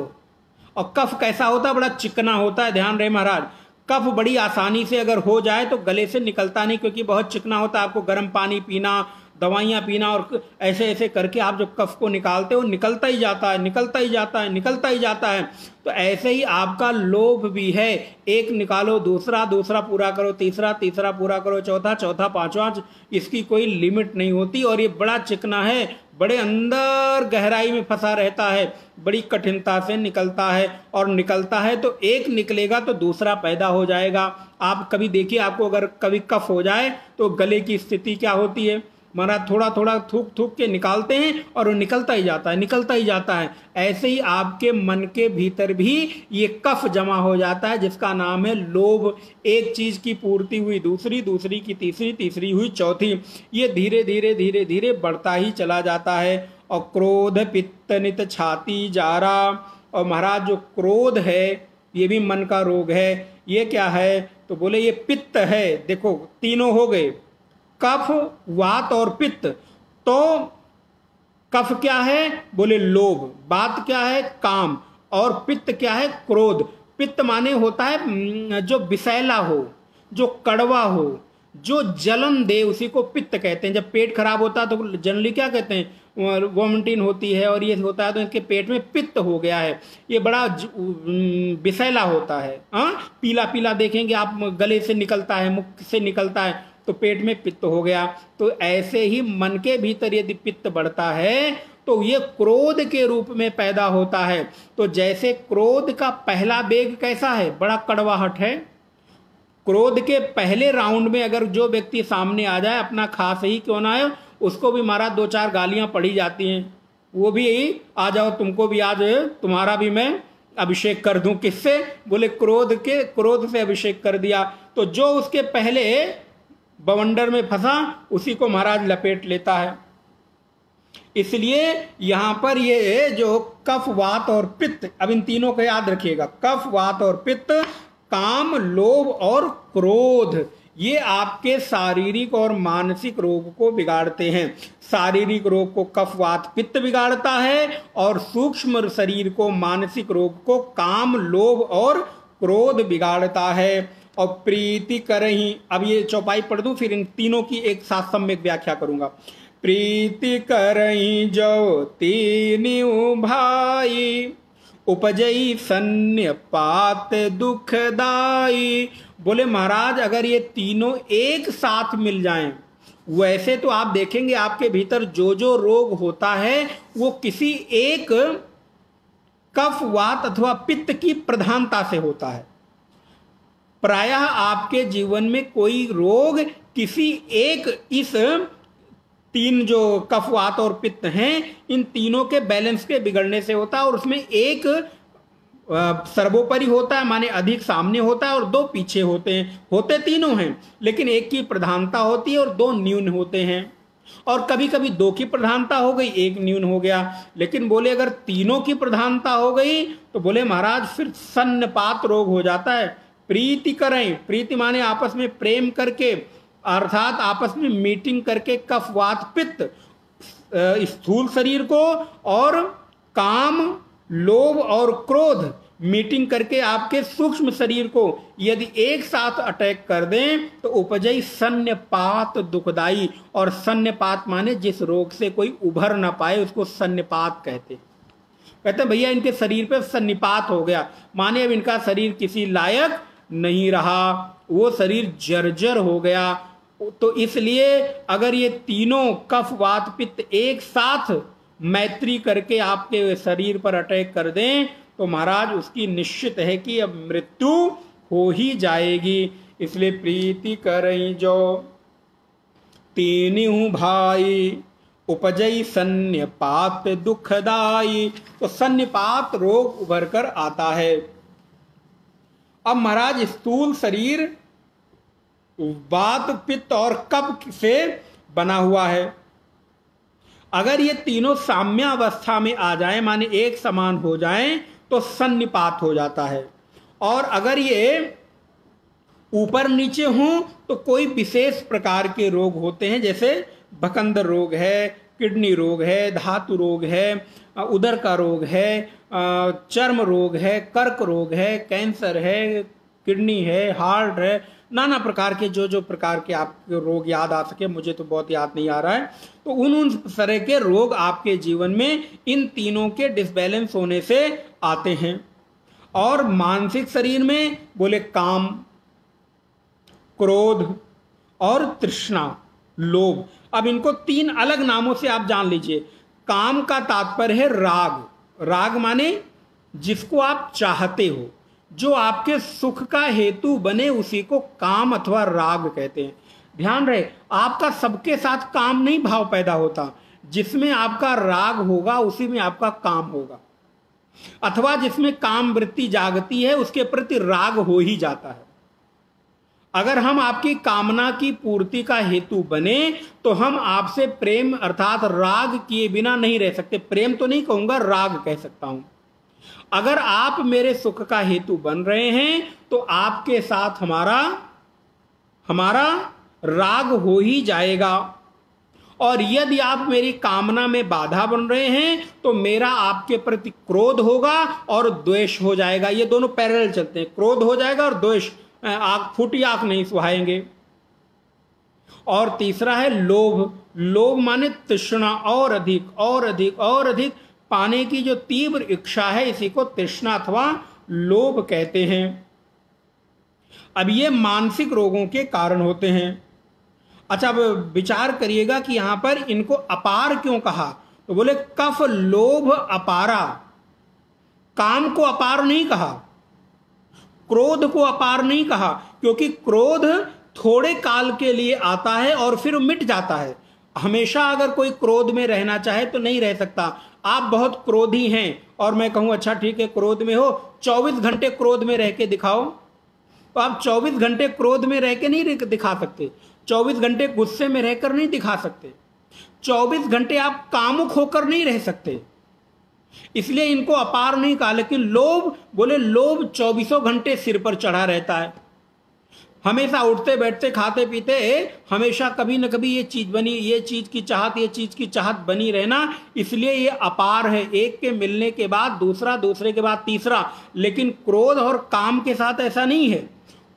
और कफ कैसा होता है? बड़ा चिकना होता है। ध्यान रहे महाराज, कफ बड़ी आसानी से अगर हो जाए तो गले से निकलता नहीं, क्योंकि बहुत चिकना होता है। आपको गर्म पानी पीना, दवाइयाँ पीना, और ऐसे ऐसे करके आप जब कफ को निकालते हो, निकलता ही जाता है, निकलता ही जाता है, निकलता ही जाता है। तो ऐसे ही आपका लोभ भी है। एक निकालो, दूसरा, दूसरा पूरा करो, तीसरा, तीसरा पूरा करो, चौथा, चौथा, पांचवा, इसकी कोई लिमिट नहीं होती। और ये बड़ा चिकना है, बड़े अंदर गहराई में फंसा रहता है, बड़ी कठिनता से निकलता है। और निकलता है तो एक निकलेगा तो दूसरा पैदा हो जाएगा। आप कभी देखिए, आपको अगर कभी कफ हो जाए तो गले की स्थिति क्या होती है? महाराज थोड़ा थोड़ा थूक थूक के निकालते हैं और वो निकलता ही जाता है, निकलता ही जाता है। ऐसे ही आपके मन के भीतर भी ये कफ जमा हो जाता है, जिसका नाम है लोभ। एक चीज की पूर्ति हुई दूसरी, दूसरी की तीसरी, तीसरी हुई चौथी, ये धीरे धीरे धीरे धीरे बढ़ता ही चला जाता है। और क्रोध पित्त नित छाती जारा। और महाराज जो क्रोध है ये भी मन का रोग है। ये क्या है? तो बोले ये पित्त है। देखो तीनों हो गए, कफ, वात और पित्त। तो कफ क्या है? बोले लोभ। वात क्या है? काम। और पित्त क्या है? क्रोध। पित्त माने होता है जो विषैला हो, जो कड़वा हो, जो जलन दे, उसी को पित्त कहते हैं। जब पेट खराब होता है तो जनरली क्या कहते हैं? वोमिटिंग होती है और ये होता है तो इनके पेट में पित्त हो गया है, ये बड़ा विषैला होता है। हाँ, पीला पीला देखेंगे आप, गले से निकलता है, मुख से निकलता है, तो पेट में पित्त हो गया। तो ऐसे ही मन के भीतर यदि पित्त बढ़ता है तो ये क्रोध के रूप में पैदा होता है। तो जैसे क्रोध का पहला वेग कैसा है? बड़ा कड़वाहट है। क्रोध के पहले राउंड में अगर जो व्यक्ति सामने आ जाए, अपना खास ही क्यों ना है, उसको भी मारा 2-4 गालियां पड़ी जाती हैं, वो भी आ जाओ, तुमको भी आज तुम्हारा भी मैं अभिषेक कर दूं। किससे? बोले क्रोध से अभिषेक कर दिया। तो जो उसके पहले बवंडर में फंसा उसी को महाराज लपेट लेता है। इसलिए यहां पर ये जो कफ, वात और पित्त, अब इन तीनों को याद रखिएगा, कफ, वात और पित्त, काम, लोभ और क्रोध, ये आपके शारीरिक और मानसिक रोग को बिगाड़ते हैं। शारीरिक रोग को कफ, वात, पित्त बिगाड़ता है, और सूक्ष्म शरीर को, मानसिक रोग को काम, लोभ और क्रोध बिगाड़ता है। और प्रीति करही, अब ये चौपाई पढ़ दूं, फिर इन तीनों की एक साथ सम्यक व्याख्या करूंगा। प्रीति करही जो तीनों भाई, उपजई सन्य पात दुखदाई। बोले महाराज अगर ये तीनों एक साथ मिल जाएं, वैसे तो आप देखेंगे आपके भीतर जो जो रोग होता है वो किसी एक कफ, वात अथवा पित्त की प्रधानता से होता है। प्रायः आपके जीवन में कोई रोग किसी एक इस तीन जो कफ वात और पित्त हैं, इन तीनों के बैलेंस के बिगड़ने से होता है। और उसमें एक सर्वोपरि होता है, माने अधिक सामने होता है, और दो पीछे होते हैं। होते तीनों हैं, लेकिन एक की प्रधानता होती है और दो न्यून होते हैं। और कभी कभी दो की प्रधानता हो गई, एक न्यून हो गया। लेकिन बोले अगर तीनों की प्रधानता हो गई तो बोले महाराज फिर सन्नपात रोग हो जाता है। प्रीति करें, प्रीति माने आपस में प्रेम करके, अर्थात आपस में मीटिंग करके कफ वात पित्त स्थूल शरीर को, और काम लोभ और क्रोध मीटिंग करके आपके सूक्ष्म शरीर को यदि एक साथ अटैक कर दें तो उपजई सन्निपात दुखदाई। और सन्निपात माने जिस रोग से कोई उभर ना पाए उसको सन्निपात कहते हैं भैया इनके शरीर पे सन्निपात हो गया, माने अब इनका शरीर किसी लायक नहीं रहा, वो शरीर जर्जर हो गया। तो इसलिए अगर ये तीनों कफ वात पित्त एक साथ मैत्री करके आपके शरीर पर अटैक कर दें तो महाराज उसकी निश्चित है कि अब मृत्यु हो ही जाएगी। इसलिए प्रीति करई जो तीनों भाई, उपजई सन्निपात दुखदाई। तो सन्निपात रोग उभर कर आता है। अब महाराज स्थूल शरीर वात पित्त और कफ से बना हुआ है। अगर ये तीनों साम्य अवस्था में आ जाए, माने एक समान हो जाएं, तो सन्निपात हो जाता है। और अगर ये ऊपर नीचे हों तो कोई विशेष प्रकार के रोग होते हैं, जैसे भकंदर रोग है, किडनी रोग है, धातु रोग है, उदर का रोग है, चर्म रोग है, कर्क रोग है, कैंसर है, किडनी है, हार्ट है, नाना प्रकार के जो प्रकार के आपके रोग याद आ सके, मुझे तो बहुत याद नहीं आ रहा है। तो उन तरह के रोग आपके जीवन में इन तीनों के डिसबैलेंस होने से आते हैं। और मानसिक शरीर में बोले काम, क्रोध और तृष्णा, लोभ। अब इनको तीन अलग नामों से आप जान लीजिए। काम का तात्पर्य है राग। राग माने जिसको आप चाहते हो, जो आपके सुख का हेतु बने, उसी को काम अथवा राग कहते हैं। ध्यान रहे, आपका सबके साथ काम नहीं भाव पैदा होता। जिसमें आपका राग होगा उसी में आपका काम होगा, अथवा जिसमें काम वृत्ति जागती है उसके प्रति राग हो ही जाता है। अगर हम आपकी कामना की पूर्ति का हेतु बने तो हम आपसे प्रेम अर्थात राग किए बिना नहीं रह सकते। प्रेम तो नहीं कहूंगा, राग कह सकता हूं। अगर आप मेरे सुख का हेतु बन रहे हैं तो आपके साथ हमारा राग हो ही जाएगा। और यदि आप मेरी कामना में बाधा बन रहे हैं तो मेरा आपके प्रति क्रोध होगा और द्वेष हो जाएगा। ये दोनों पैरेलल चलते हैं, क्रोध हो जाएगा और द्वेष, आंख फूटी आंख नहीं सुहाएंगे। और तीसरा है लोभ। लोभ माने तृष्णा, और अधिक और अधिक और अधिक पाने की जो तीव्र इच्छा है, इसी को तृष्णा अथवा लोभ कहते हैं। अब ये मानसिक रोगों के कारण होते हैं। अच्छा, अब विचार करिएगा कि यहां पर इनको अपार क्यों कहा। तो बोले कफ लोभ अपारा। काम को अपार नहीं कहा, क्रोध को अपार नहीं कहा, क्योंकि क्रोध थोड़े काल के लिए आता है और फिर मिट जाता है। हमेशा अगर कोई क्रोध में रहना चाहे तो नहीं रह सकता। आप बहुत क्रोधी हैं और मैं कहूं अच्छा ठीक है क्रोध में हो, 24 घंटे क्रोध में रह के दिखाओ, तो आप 24 घंटे क्रोध में रह के नहीं दिखा सकते। 24 घंटे गुस्से में रहकर नहीं दिखा सकते। 24 घंटे आप कामुक होकर नहीं रह सकते। इसलिए इनको अपार नहीं कहा। लेकिन लोभ, बोले लोभ 24 घंटे सिर पर चढ़ा रहता है। हमेशा उठते बैठते खाते पीते हमेशा कभी न कभी ये चीज बनी, ये चीज की चाहत, ये चीज की चाहत बनी रहना, इसलिए ये अपार है। एक के मिलने के बाद दूसरा, दूसरे के बाद तीसरा। लेकिन क्रोध और काम के साथ ऐसा नहीं है।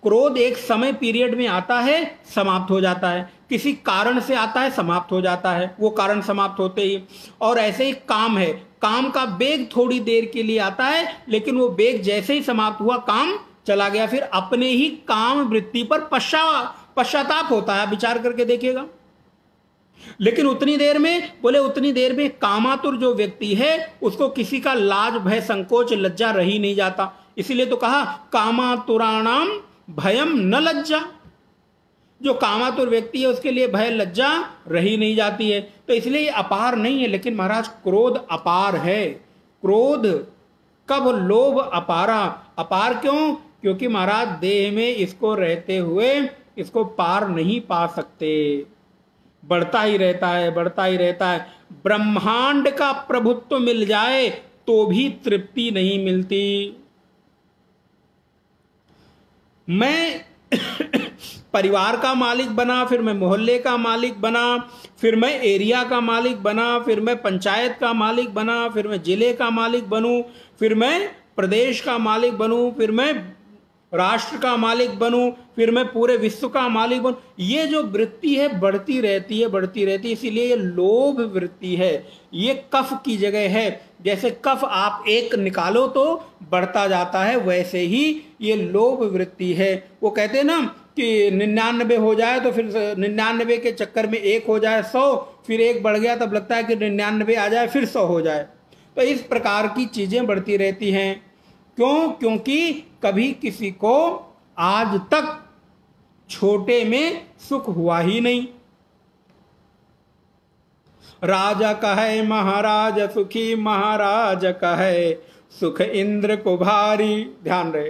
क्रोध एक समय पीरियड में आता है, समाप्त हो जाता है। किसी कारण से आता है, समाप्त हो जाता है, वो कारण समाप्त होते ही। और ऐसे ही काम है, काम का वेग थोड़ी देर के लिए आता है, लेकिन वो वेग जैसे ही समाप्त हुआ काम चला गया। फिर अपने ही काम वृत्ति पर पश्चाताप होता है, विचार करके देखिएगा। लेकिन उतनी देर में, बोले उतनी देर में कामातुर जो व्यक्ति है उसको किसी का लाज भय संकोच लज्जा रही नहीं जाता। इसीलिए तो कहा कामातुराणाम भयम न लज्जा। जो कामातुर व्यक्ति है उसके लिए भय लज्जा रही नहीं जाती है, तो इसलिए ये अपार नहीं है। लेकिन महाराज क्रोध अपार है। क्रोध कब लोभ अपारा, अपार क्यों? क्योंकि महाराज देह में इसको रहते हुए इसको पार नहीं पा सकते, बढ़ता ही रहता है, बढ़ता ही रहता है। ब्रह्मांड का प्रभुत्व मिल जाए तो भी तृप्ति नहीं मिलती। मैं परिवार का मालिक बना, फिर मैं मोहल्ले का मालिक बना, फिर मैं एरिया का मालिक बना, फिर मैं पंचायत का मालिक बना, फिर मैं जिले का मालिक बनूं, फिर मैं प्रदेश का मालिक बनूं, फिर मैं राष्ट्र का मालिक बनूं, फिर मैं पूरे विश्व का मालिक बनूं। ये जो वृत्ति है बढ़ती रहती है, बढ़ती रहती है। इसीलिए ये लोभ वृत्ति है, ये कफ की जगह है। जैसे कफ आप एक निकालो तो बढ़ता जाता है, वैसे ही ये लोभ वृत्ति है। वो कहते हैं ना कि 99 हो जाए तो फिर 99 के चक्कर में 1 हो जाए 100, फिर 1 बढ़ गया तब लगता है कि 99 आ जाए फिर 100 हो जाए। तो इस प्रकार की चीजें बढ़ती रहती हैं। क्यों? क्योंकि कभी किसी को आज तक छोटे में सुख हुआ ही नहीं। राजा कहे महाराज सुखी, महाराज कहे सुख इंद्र को भारी। ध्यान रहे,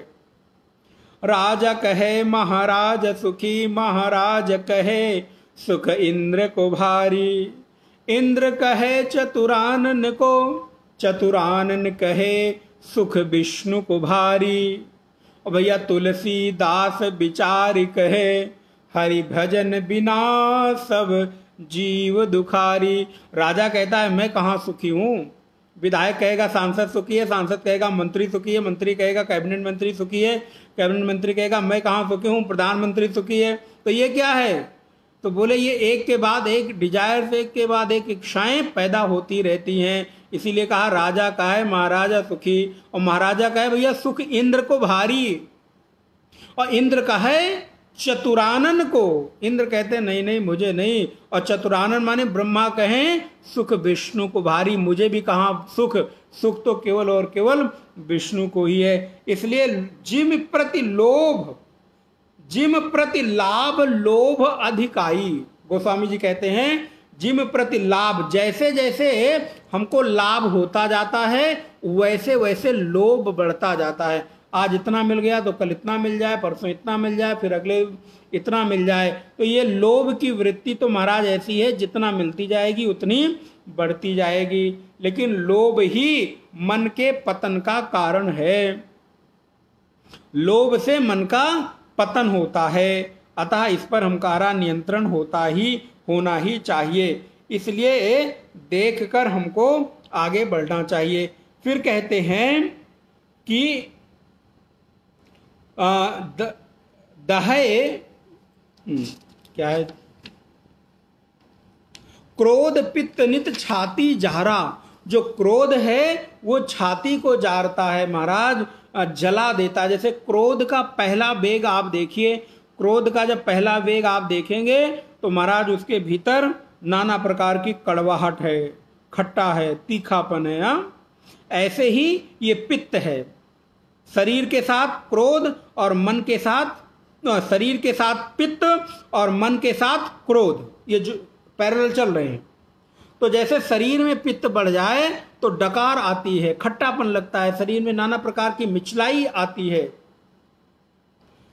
राजा कहे महाराज सुखी, महाराज कहे सुख इंद्र को भारी। इंद्र कहे चतुरानन को, चतुरानन कहे सुख विष्णु को भारी। और भैया तुलसीदास विचार कहे हरि भजन बिना सब जीव दुखारी। राजा कहता है मैं कहाँ सुखी हूँ, विधायक कहेगा सांसद सुखी है, सांसद कहेगा मंत्री सुखी है, मंत्री कहेगा कैबिनेट मंत्री सुखी है, कैबिनेट मंत्री कहेगा मैं कहाँ सुखी हूँ, प्रधानमंत्री सुखी है। तो ये क्या है? तो बोले ये एक के बाद एक डिजायर से, एक के बाद एक इच्छाएं पैदा होती रहती हैं। इसीलिए कहा राजा का है महाराजा सुखी, और महाराजा का है भैया सुख इंद्र को भारी। और इंद्र का है चतुरानन को। इंद्र कहते हैं नहीं नहीं मुझे नहीं, और चतुरानन माने ब्रह्मा कहें सुख विष्णु को भारी, मुझे भी कहाँ सुख, सुख तो केवल और केवल विष्णु को ही है। इसलिए जिम प्रति लोभ, जिम प्रति लाभ लोभ अधिकाई। गोस्वामी जी कहते हैं जिम प्रति लाभ, जैसे जैसे हमको लाभ होता जाता है वैसे वैसे लोभ बढ़ता जाता है। आज इतना मिल गया तो कल इतना मिल जाए, परसों इतना मिल जाए, फिर अगले इतना मिल जाए। तो ये लोभ की वृत्ति तो महाराज ऐसी है, जितना मिलती जाएगी उतनी बढ़ती जाएगी। लेकिन लोभ ही मन के पतन का कारण है, लोभ से मन का पतन होता है। अतः इस पर हमारा नियंत्रण होना ही चाहिए। इसलिए देखकर हमको आगे बढ़ना चाहिए। फिर कहते हैं कि दहे क्या है, क्रोध पित्त नित छाती जारा। जो क्रोध है वो छाती को जारता है महाराज, जला देता है। जैसे क्रोध का पहला वेग आप देखिए, क्रोध का जब पहला वेग आप देखेंगे तो महाराज उसके भीतर नाना प्रकार की कड़वाहट है, खट्टा है, तीखापन है। ऐसे ही ये पित्त है, शरीर के साथ क्रोध और मन के साथ, शरीर के साथ पित्त और मन के साथ क्रोध, ये जो पैरेलल चल रहे हैं। तो जैसे शरीर में पित्त बढ़ जाए तो डकार आती है, खट्टापन लगता है, शरीर में नाना प्रकार की मिचलाई आती है।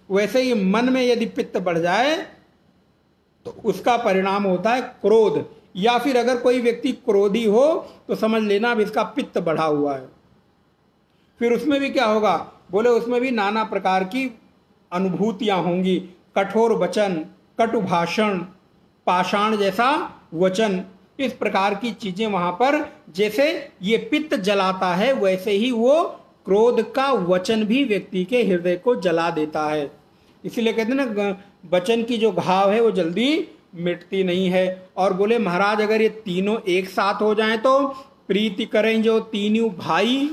वैसे ही मन में यदि पित्त बढ़ जाए तो उसका परिणाम होता है क्रोध। या फिर अगर कोई व्यक्ति क्रोधी हो तो समझ लेना अब इसका पित्त बढ़ा हुआ है। फिर उसमें भी क्या होगा, बोले उसमें भी नाना प्रकार की अनुभूतियां होंगी, कठोर वचन, कटु भाषण, पाषाण जैसा वचन, इस प्रकार की चीजें वहां पर, जैसे ये पित्त जलाता है वैसे ही वो क्रोध का वचन भी व्यक्ति के हृदय को जला देता है। इसीलिए कहते हैं ना वचन की जो घाव है वो जल्दी मिटती नहीं है। और बोले महाराज अगर ये तीनों एक साथ हो जाएं तो प्रीति करें जो तीनों भाई।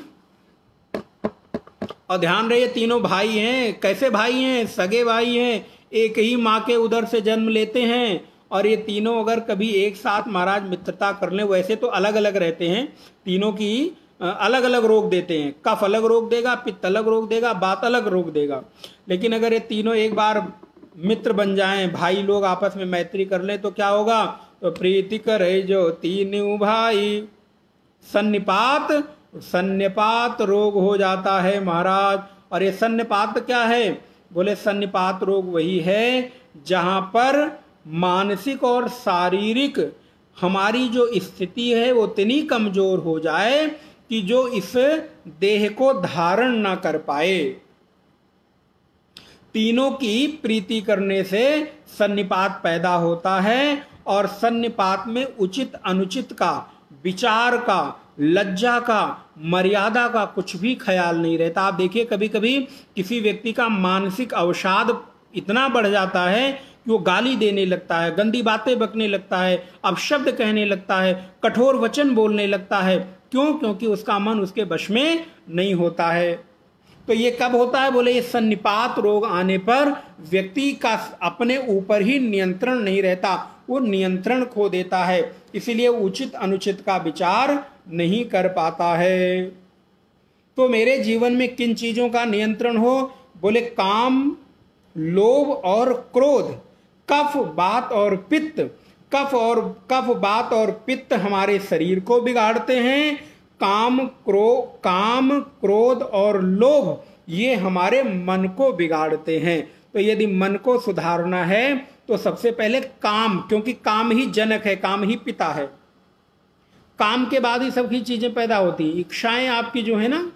और ध्यान रहे तीनों भाई हैं, कैसे भाई हैं, सगे भाई हैं, एक ही माँ के उदर से जन्म लेते हैं। और ये तीनों अगर कभी एक साथ महाराज मित्रता कर ले, वैसे तो अलग अलग रहते हैं, तीनों की अलग अलग रोग देते हैं, कफ अलग रोग देगा, पित्त अलग रोग देगा, बात अलग रोग देगा। लेकिन अगर ये तीनों एक बार मित्र बन जाएं, भाई लोग आपस में मैत्री कर लें तो क्या होगा? तो प्रीति करे जो तीनों भाई। सन्निपात, सन्निपात रोग हो जाता है महाराज। और ये सन्निपात क्या है? बोले सन्निपात रोग वही है जहां पर मानसिक और शारीरिक हमारी जो स्थिति है वो इतनी कमजोर हो जाए कि जो इस देह को धारण ना कर पाए। तीनों की प्रीति करने से सन्निपात पैदा होता है, और सन्निपात में उचित अनुचित का, विचार का, लज्जा का, मर्यादा का कुछ भी ख्याल नहीं रहता। आप देखिए कभी कभी किसी व्यक्ति का मानसिक अवसाद इतना बढ़ जाता है कि वो गाली देने लगता है, गंदी बातें बकने लगता है, अपशब्द कहने लगता है, कठोर वचन बोलने लगता है। क्यों? क्योंकि उसका मन उसके वश में नहीं होता है। तो ये कब होता है? बोले ये सन्निपात रोग आने पर व्यक्ति का अपने ऊपर ही नियंत्रण नहीं रहता, वो नियंत्रण खो देता है, इसीलिए उचित अनुचित का विचार नहीं कर पाता है। तो मेरे जीवन में किन चीजों का नियंत्रण हो? बोले काम, लोभ और क्रोध, कफ, बात और पित्त। कफ, बात और पित्त हमारे शरीर को बिगाड़ते हैं। काम, क्रोध और लोभ ये हमारे मन को बिगाड़ते हैं। तो यदि मन को सुधारना है तो सबसे पहले काम, क्योंकि काम ही जनक है, काम ही पिता है। काम के बाद ही सबकी चीजें पैदा होती हैं। इच्छाएं आपकी जो है ना,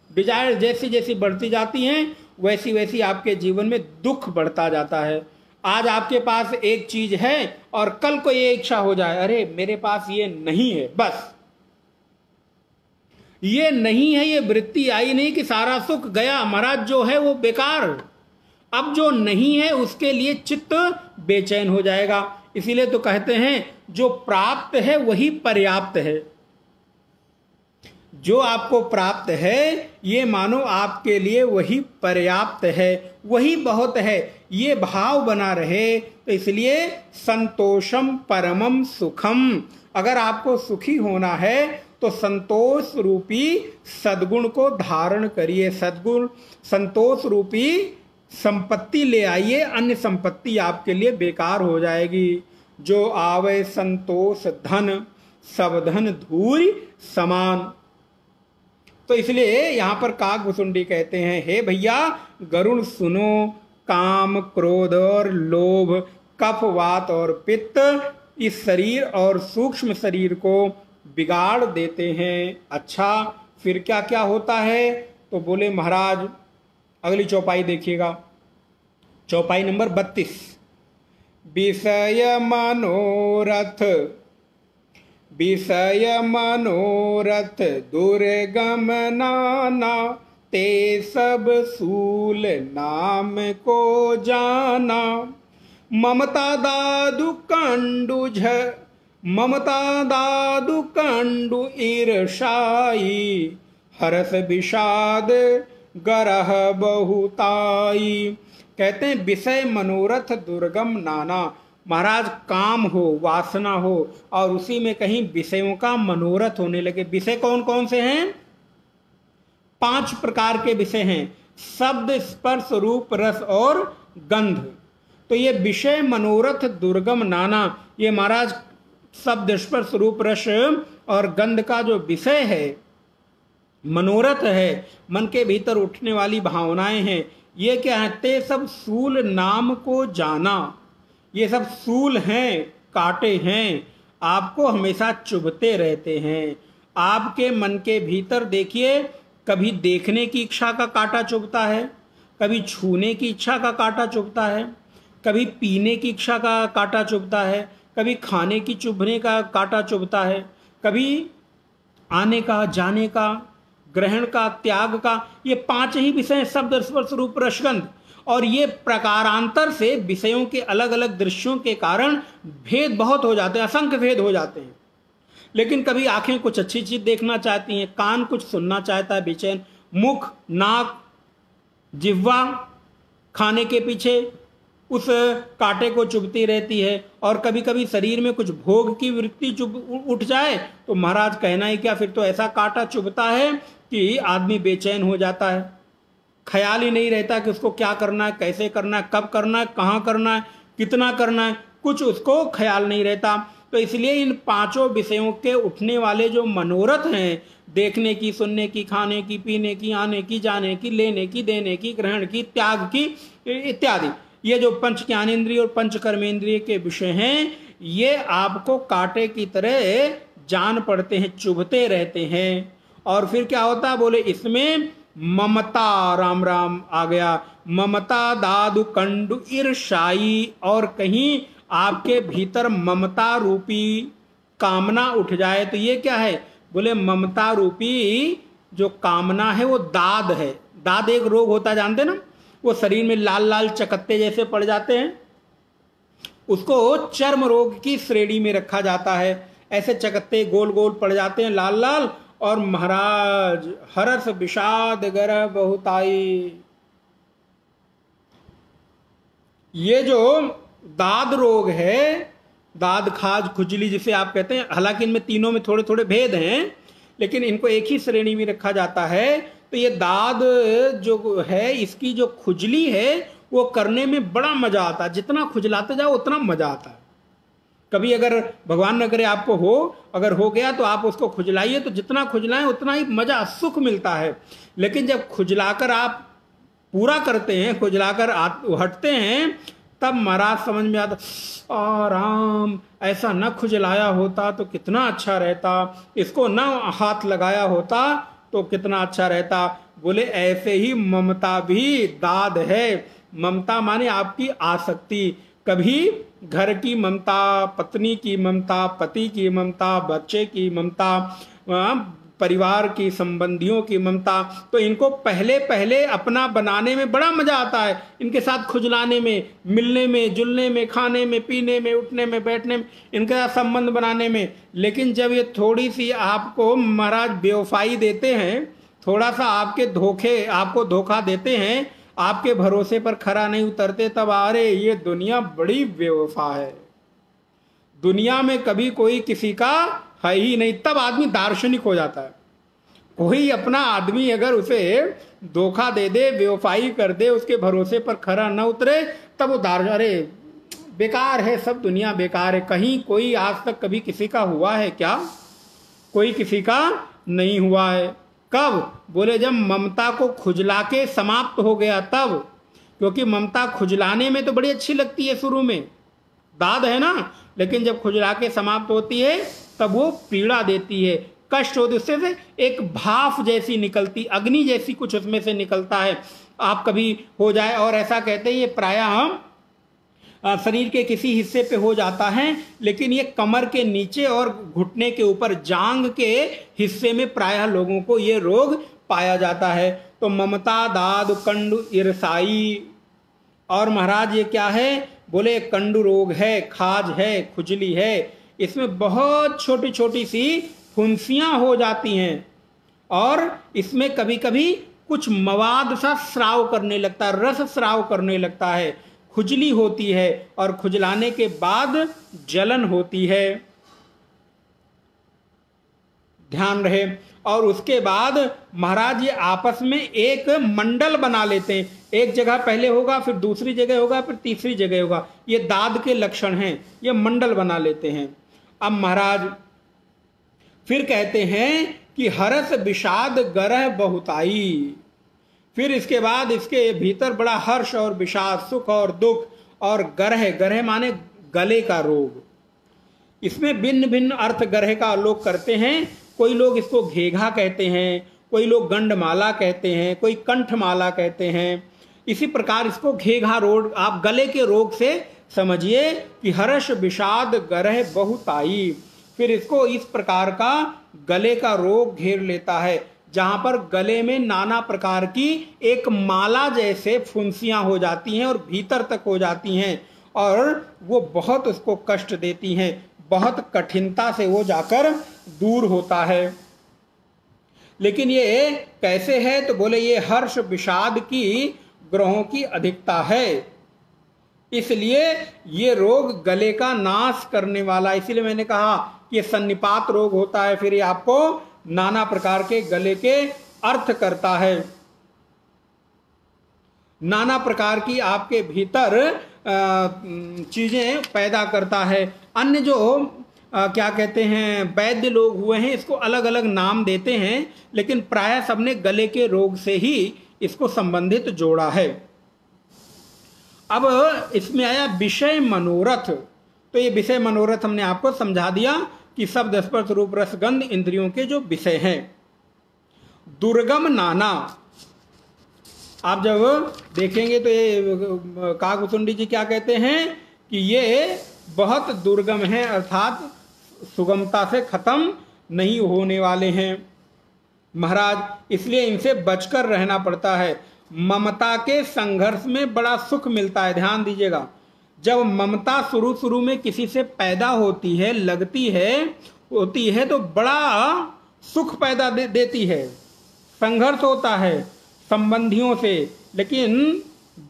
डिजायर जैसी जैसी बढ़ती जाती हैं वैसी वैसी आपके जीवन में दुख बढ़ता जाता है। आज आपके पास एक चीज है और कल को ये इच्छा हो जाए, अरे मेरे पास ये नहीं है, बस ये नहीं है, ये वृत्ति आई नहीं कि सारा सुख गया महाराज, जो है वो बेकार। अब जो नहीं है उसके लिए चित्त बेचैन हो जाएगा। इसीलिए तो कहते हैं जो प्राप्त है वही पर्याप्त है। जो आपको प्राप्त है ये मानो आपके लिए वही पर्याप्त है, वही बहुत है, ये भाव बना रहे। तो इसलिए संतोषम परमम सुखम, अगर आपको सुखी होना है तो संतोष रूपी सद्गुण को धारण करिए। सद्गुण, संतोष रूपी संपत्ति ले आइए, अन्य संपत्ति आपके लिए बेकार हो जाएगी। जो आवे संतोष धन, सब धन धूरि समान। तो इसलिए यहां पर काकभुसुंडी कहते हैं, हे भैया गरुण सुनो, काम, क्रोध और लोभ, कफ, वात और पित्त इस शरीर और सूक्ष्म शरीर को बिगाड़ देते हैं। अच्छा फिर क्या क्या होता है? तो बोले महाराज अगली चौपाई देखिएगा, चौपाई नंबर 32। विषय मनोरथ, विषय मनोरथ दुर्गम नाना, ते सब सूल नाम को जाना। ममता दादु कंडुझ, ममता दादु कंडु ईर्षाई, हरस विषाद गरह बहुताई। कहते हैं विषय मनोरथ दुर्गम नाना। महाराज काम हो, वासना हो और उसी में कहीं विषयों का मनोरथ होने लगे। विषय कौन कौन से हैं? 5 प्रकार के विषय हैं, शब्द, स्पर्श, रूप, रस और गंध। तो ये विषय मनोरथ दुर्गम नाना, ये महाराज शब्द, स्पर्श, रूप, रस और गंध का जो विषय है, मनोरथ है, मन के भीतर उठने वाली भावनाएं हैं, ये क्या है? ते सब सूल नाम को जाना। ये सब सूल हैं, कांटे हैं, आपको हमेशा चुभते रहते हैं। आपके मन के भीतर देखिए, कभी देखने की इच्छा का कांटा चुभता है, कभी छूने की इच्छा का कांटा चुभता है, कभी पीने की इच्छा का कांटा चुभता है, कभी खाने की चुभने का कांटा चुभता है, कभी आने का, जाने का, ग्रहण का, त्याग का। ये 5 ही विषय, शब्द, स्पर्श, रूप, रस, गंध। और ये प्रकारांतर से विषयों के अलग अलग दृश्यों के कारण भेद बहुत हो जाते हैं, असंख्य भेद हो जाते हैं। लेकिन कभी आंखें कुछ अच्छी चीज देखना चाहती हैं, कान कुछ सुनना चाहता है बेचैन, मुख, नाक, जिह्वा खाने के पीछे उस कांटे को चुभती रहती है। और कभी कभी शरीर में कुछ भोग की वृत्ति उठ जाए तो महाराज कहना ही क्या, फिर तो ऐसा कांटा चुभता है कि आदमी बेचैन हो जाता है। ख्याल ही नहीं रहता कि उसको क्या करना है, कैसे करना है, कब करना है, कहाँ करना है, कितना करना है, कुछ उसको ख्याल नहीं रहता। तो इसलिए इन पांचों विषयों के उठने वाले जो मनोरथ हैं, देखने की, सुनने की, खाने की, पीने की, आने की, जाने की, लेने की, देने की, ग्रहण की, त्याग की इत्यादि, ये जो पंच ज्ञानेंद्रिय और पंच कर्मेंद्रिय के विषय हैं, ये आपको कांटे की तरह जान पड़ते हैं, चुभते रहते हैं। और फिर क्या होता है, बोले इसमें ममता, राम राम आ गया, ममता, दादु, कंडु, ईर्षाई, और कहीं आपके भीतर ममता रूपी कामना उठ जाए तो ये क्या है, बोले ममता रूपी जो कामना है वो दाद है। दाद एक रोग होता है, जानते ना, वो शरीर में लाल लाल चकत्ते जैसे पड़ जाते हैं, उसको चर्म रोग की श्रेणी में रखा जाता है। ऐसे चकत्ते गोल गोल पड़ जाते हैं, लाल लाल, और महाराज हर्ष विषाद गर्ह बहुताई, ये जो दाद रोग है, दाद, खाज, खुजली जिसे आप कहते हैं, हालांकि इनमें तीनों में थोड़े थोड़े भेद हैं, लेकिन इनको एक ही श्रेणी में रखा जाता है। तो ये दाद जो है, इसकी जो खुजली है वो करने में बड़ा मजा आता है, जितना खुजलाते जाओ उतना मजा आता है। कभी अगर भगवान न करे आपको हो, अगर हो गया तो आप उसको खुजलाइए, तो जितना खुजलाएं उतना ही मजा, सुख मिलता है। लेकिन जब खुजलाकर आप पूरा करते हैं, खुजलाकर हटते हैं, तब महाराज समझ में आता, आराम, ऐसा न खुजलाया होता तो कितना अच्छा रहता, इसको न हाथ लगाया होता तो कितना अच्छा रहता। बोले ऐसे ही ममता भी दाद है। ममता माने आपकी आसक्ति, कभी घर की ममता, पत्नी की ममता, पति की ममता, बच्चे की ममता, परिवार की, संबंधियों की ममता। तो इनको पहले पहले अपना बनाने में बड़ा मजा आता है, इनके साथ खुजलाने में, मिलने में, जुलने में, खाने में, पीने में, उठने में, बैठने में, इनके साथ संबंध बनाने में। लेकिन जब ये थोड़ी सी आपको महाराज बेवफाई देते हैं, थोड़ा सा आपको धोखा देते हैं, आपके भरोसे पर खरा नहीं उतरते, तब अरे ये दुनिया बड़ी बेवफा है, दुनिया में कभी कोई किसी का है ही नहीं, तब आदमी दार्शनिक हो जाता है। कोई अपना आदमी अगर उसे धोखा दे दे, बेवफाई कर दे, उसके भरोसे पर खरा न उतरे, तब वो अरे बेकार है, सब दुनिया बेकार है। कहीं कोई आज तक कभी किसी का हुआ है क्या? कोई किसी का नहीं हुआ है। कब? बोले जब ममता को खुजला के समाप्त हो गया तब। क्योंकि ममता खुजलाने में तो बड़ी अच्छी लगती है, शुरू में दाद है ना, लेकिन जब खुजला के समाप्त होती है तब वो पीड़ा देती है, कष्ट होती, उससे से एक भाप जैसी निकलती, अग्नि जैसी कुछ उसमें से निकलता है। आप कभी हो जाए, और ऐसा कहते हैं ये प्रायः हम शरीर के किसी हिस्से पे हो जाता है, लेकिन ये कमर के नीचे और घुटने के ऊपर, जांग के हिस्से में प्रायः लोगों को ये रोग पाया जाता है। तो ममता, दाद, कंडु, ईर्षाई, और महाराज ये क्या है? बोले कंडु रोग है, खाज है, खुजली है, इसमें बहुत छोटी छोटी सी फुंसियां हो जाती हैं, और इसमें कभी कभी कुछ मवाद सा स्राव करने लगता है, रस स्राव करने लगता है, खुजली होती है, और खुजलाने के बाद जलन होती है, ध्यान रहे। और उसके बाद महाराज ये आपस में एक मंडल बना लेते हैं, एक जगह पहले होगा, फिर दूसरी जगह होगा, फिर तीसरी जगह होगा, ये दाद के लक्षण हैं, ये मंडल बना लेते हैं। अब महाराज फिर कहते हैं कि हर्ष विषाद गर्ह बहुताई, फिर इसके बाद इसके भीतर बड़ा हर्ष और विषाद, सुख और दुख, और गर्ह, गर्ह माने गले का रोग। इसमें भिन्न भिन्न अर्थ गर्ह का लोग करते हैं। कोई लोग इसको घेघा कहते हैं, कोई लोग गंडमाला कहते हैं, कोई कंठमाला कहते हैं। इसी प्रकार इसको घेघा रोग, आप गले के रोग से समझिए कि हर्ष विषाद गर्ह बहुताई। फिर इसको इस प्रकार का गले का रोग घेर लेता है, जहां पर गले में नाना प्रकार की एक माला जैसे फुंसियां हो जाती हैं और भीतर तक हो जाती हैं, और वो बहुत उसको कष्ट देती हैं, बहुत कठिनता से वो जाकर दूर होता है। लेकिन ये कैसे है? तो बोले ये हर्ष विषाद की ग्रहों की अधिकता है, इसलिए ये रोग गले का नाश करने वाला। इसीलिए मैंने कहा कि ये सन्निपात रोग होता है, फिर ये आपको नाना प्रकार के गले के अर्थ करता है। नाना प्रकार की आपके भीतर चीजें पैदा करता है। अन्य जो क्या कहते हैं वैद्य लोग हुए हैं, इसको अलग अलग नाम देते हैं, लेकिन प्रायः सबने गले के रोग से ही इसको संबंधित जोड़ा है। अब इसमें आया विषय मनोरथ। तो ये विषय मनोरथ हमने आपको समझा दिया कि शब्द स्पर्श रूप रस गंध इंद्रियों के जो विषय हैं। दुर्गम नाना, आप जब देखेंगे तो ये काकभुसुंडी जी क्या कहते हैं कि ये बहुत दुर्गम है, अर्थात सुगमता से खत्म नहीं होने वाले हैं महाराज, इसलिए इनसे बचकर रहना पड़ता है। ममता के संघर्ष में बड़ा सुख मिलता है। ध्यान दीजिएगा, जब ममता शुरू शुरू में किसी से पैदा होती है, लगती है, होती है, तो बड़ा सुख पैदा देती है। संघर्ष होता है संबंधियों से, लेकिन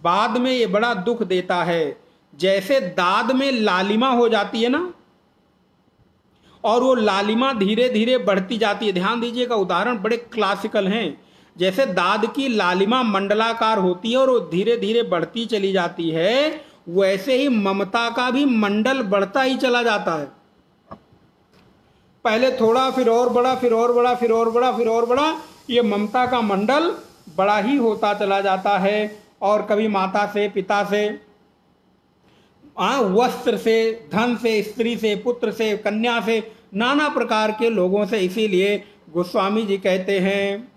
बाद में ये बड़ा दुख देता है। जैसे दाद में लालिमा हो जाती है ना, और वो लालिमा धीरे धीरे बढ़ती जाती है। ध्यान दीजिएगा, उदाहरण बड़े क्लासिकल हैं। जैसे दाद की लालिमा मंडलाकार होती है और वो धीरे धीरे बढ़ती चली जाती है, वैसे ही ममता का भी मंडल बढ़ता ही चला जाता है। पहले थोड़ा, फिर और बड़ा, फिर और बड़ा, फिर और बड़ा, फिर और बड़ा, ये ममता का मंडल बड़ा ही होता चला जाता है। और कभी माता से, पिता से, वस्त्र से, धन से, स्त्री से, पुत्र से, कन्या से, नाना प्रकार के लोगों से। इसीलिए गोस्वामी जी कहते हैं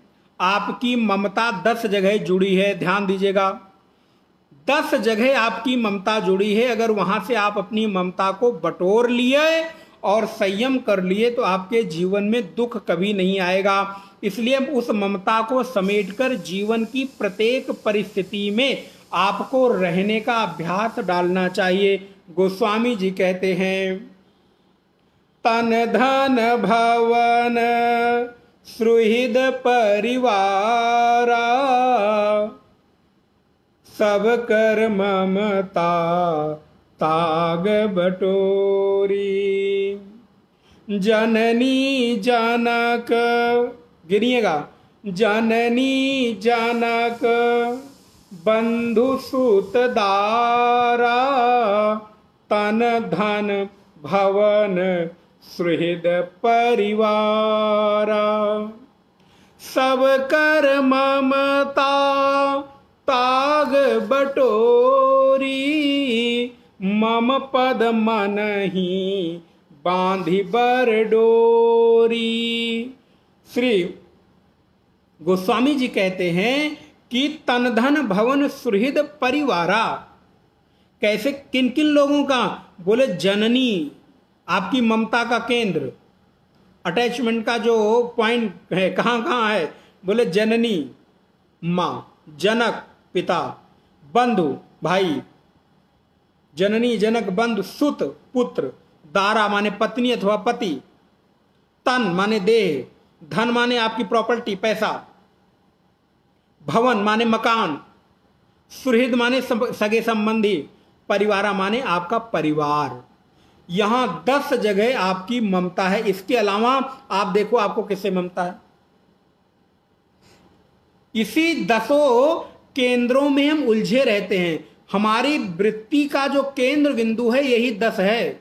आपकी ममता 10 जगह जुड़ी है। ध्यान दीजिएगा, 10 जगह आपकी ममता जुड़ी है। अगर वहां से आप अपनी ममता को बटोर लिए और संयम कर लिए तो आपके जीवन में दुख कभी नहीं आएगा। इसलिए उस ममता को समेटकर जीवन की प्रत्येक परिस्थिति में आपको रहने का अभ्यास डालना चाहिए। गोस्वामी जी कहते हैं तन धन भवन सुहृद परिवारा सब कर ममता ताग बटोरी जननी जनक, गिनिएगा, जननी जनक बंधु सुत दारा तन धन भवन सुहृद परिवारा सब कर ममता ताग बटोरी मम पद मन ही बांधी बर डोरी। श्री गोस्वामी जी कहते हैं कि तन धन भवन सुहृद परिवारा, कैसे, किन किन लोगों का? बोले जननी, आपकी ममता का केंद्र, अटैचमेंट का जो पॉइंट है, कहां कहां है? बोले जननी मां, जनक पिता, बंधु भाई, जननी जनक बंधु, सुत पुत्र, दारा माने पत्नी अथवा पति, तन माने देह, धन माने आपकी प्रॉपर्टी पैसा, भवन माने मकान, सुहृद माने सगे संबंधी, परिवारा माने आपका परिवार। यहां 10 जगह आपकी ममता है। इसके अलावा आप देखो आपको किससे ममता है। इसी 10 केंद्रों में हम उलझे रहते हैं। हमारी वृत्ति का जो केंद्र बिंदु है यही 10 है।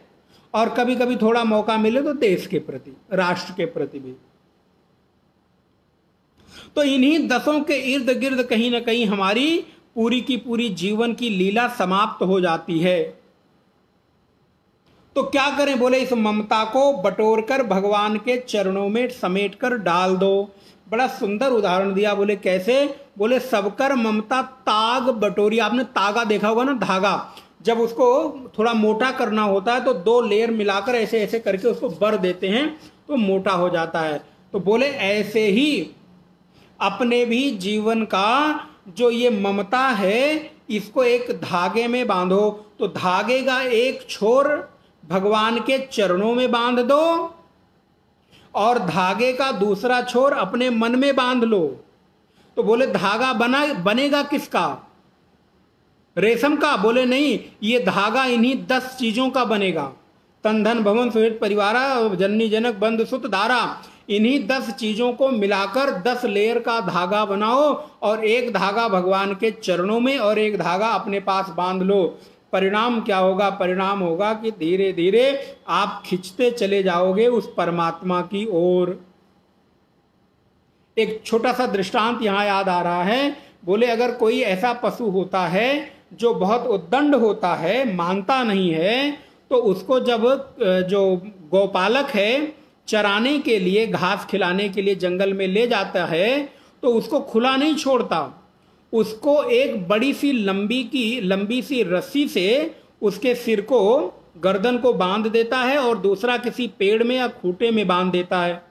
और कभी कभी थोड़ा मौका मिले तो देश के प्रति, राष्ट्र के प्रति भी। तो इन्हीं 10 के इर्द गिर्द कहीं ना कहीं हमारी पूरी की पूरी जीवन की लीला समाप्त हो जाती है। तो क्या करें? बोले इस ममता को बटोरकर भगवान के चरणों में समेटकर डाल दो। बड़ा सुंदर उदाहरण दिया। बोले कैसे? बोले सबकर ममता ताग बटोरी। आपने तागा देखा होगा ना, धागा, जब उसको थोड़ा मोटा करना होता है तो 2 लेयर मिलाकर ऐसे ऐसे करके उसको बर देते हैं तो मोटा हो जाता है। तो बोले ऐसे ही अपने भी जीवन का जो ये ममता है इसको एक धागे में बांधो। तो धागे का एक छोर भगवान के चरणों में बांध दो और धागे का दूसरा छोर अपने मन में बांध लो। तो बोले धागा बनेगा किसका? रेशम का? बोले नहीं, ये धागा इन्हीं 10 चीजों का बनेगा। तन धन भवन सुहृद परिवारा जननी जनक बंधु सुत दारा। इन्हीं 10 चीजों को मिलाकर 10 लेयर का धागा बनाओ और एक धागा भगवान के चरणों में और एक धागा अपने पास बांध लो। परिणाम क्या होगा? परिणाम होगा कि धीरे धीरे आप खिंचते चले जाओगे उस परमात्मा की ओर। एक छोटा सा दृष्टांत यहां याद आ रहा है। बोले अगर कोई ऐसा पशु होता है जो बहुत उद्दंड होता है, मानता नहीं है, तो उसको जब जो गौपालक है चराने के लिए, घास खिलाने के लिए जंगल में ले जाता है, तो उसको खुला नहीं छोड़ता। उसको एक बड़ी सी लंबी सी रस्सी से उसके सिर को, गर्दन को बांध देता है और दूसरा किसी पेड़ में या खूंटे में बांध देता है।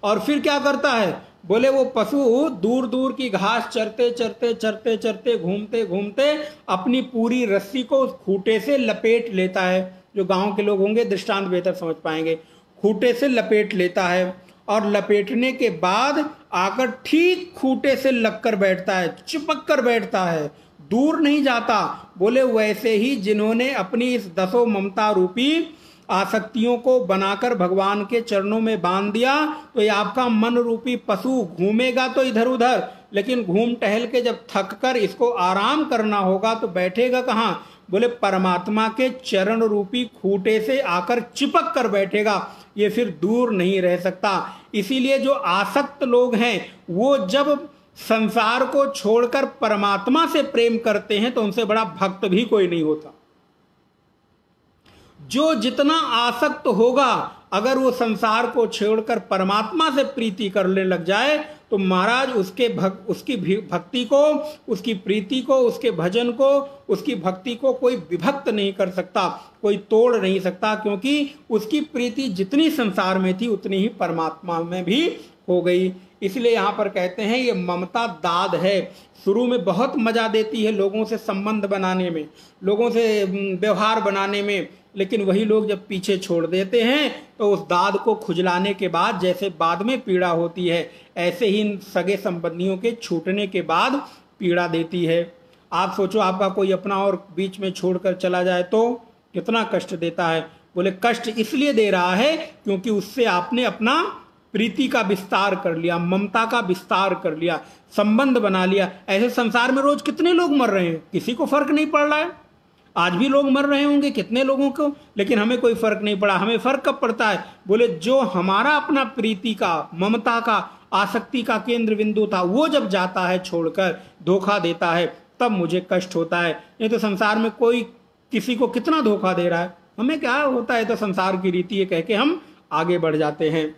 और फिर क्या करता है? बोले वो पशु दूर दूर की घास चरते चरते चरते चरते घूमते घूमते अपनी पूरी रस्सी को उस खूंटे से लपेट लेता है। जो गांव के लोग होंगे दृष्टांत बेहतर समझ पाएंगे। खूंटे से लपेट लेता है और लपेटने के बाद आकर ठीक खूंटे से लगकर बैठता है, चिपक कर बैठता है, दूर नहीं जाता। बोले वैसे ही जिन्होंने अपनी इस 10 ममता रूपी आसक्तियों को बनाकर भगवान के चरणों में बांध दिया, तो ये आपका मन रूपी पशु घूमेगा तो इधर उधर, लेकिन घूम टहल के जब थक कर इसको आराम करना होगा तो बैठेगा कहाँ? बोले परमात्मा के चरण रूपी खूंटे से आकर चिपक कर बैठेगा, ये फिर दूर नहीं रह सकता। इसीलिए जो आसक्त लोग हैं वो जब संसार को छोड़कर परमात्मा से प्रेम करते हैं तो उनसे बड़ा भक्त भी कोई नहीं होता। जो जितना आसक्त होगा, अगर वो संसार को छोड़कर परमात्मा से प्रीति करने लग जाए तो महाराज उसकी भक्ति को, उसकी प्रीति को, उसके भजन को, उसकी भक्ति को कोई विभक्त नहीं कर सकता, कोई तोड़ नहीं सकता, क्योंकि उसकी प्रीति जितनी संसार में थी उतनी ही परमात्मा में भी हो गई। इसलिए यहाँ पर कहते हैं ये ममता दाद है। शुरू में बहुत मजा देती है लोगों से संबंध बनाने में, लोगों से व्यवहार बनाने में, लेकिन वही लोग जब पीछे छोड़ देते हैं तो उस दाद को खुजलाने के बाद जैसे बाद में पीड़ा होती है, ऐसे ही सगे संबंधियों के छूटने के बाद पीड़ा देती है। आप सोचो आपका कोई अपना और बीच में छोड़कर चला जाए तो कितना कष्ट देता है। बोले कष्ट इसलिए दे रहा है क्योंकि उससे आपने अपना प्रीति का विस्तार कर लिया, ममता का विस्तार कर लिया, संबंध बना लिया। ऐसे संसार में रोज कितने लोग मर रहे हैं, किसी को फर्क नहीं पड़ रहा है। आज भी लोग मर रहे होंगे कितने लोगों को, लेकिन हमें कोई फर्क नहीं पड़ा। हमें फर्क कब पड़ता है? बोले जो हमारा अपना प्रीति का, ममता का, आसक्ति का केंद्र बिंदु था वो जब जाता है छोड़कर, धोखा देता है, तब मुझे कष्ट होता है। नहीं तो संसार में कोई किसी को कितना धोखा दे रहा है, हमें क्या होता है, तो संसार की रीति है कह के हम आगे बढ़ जाते हैं।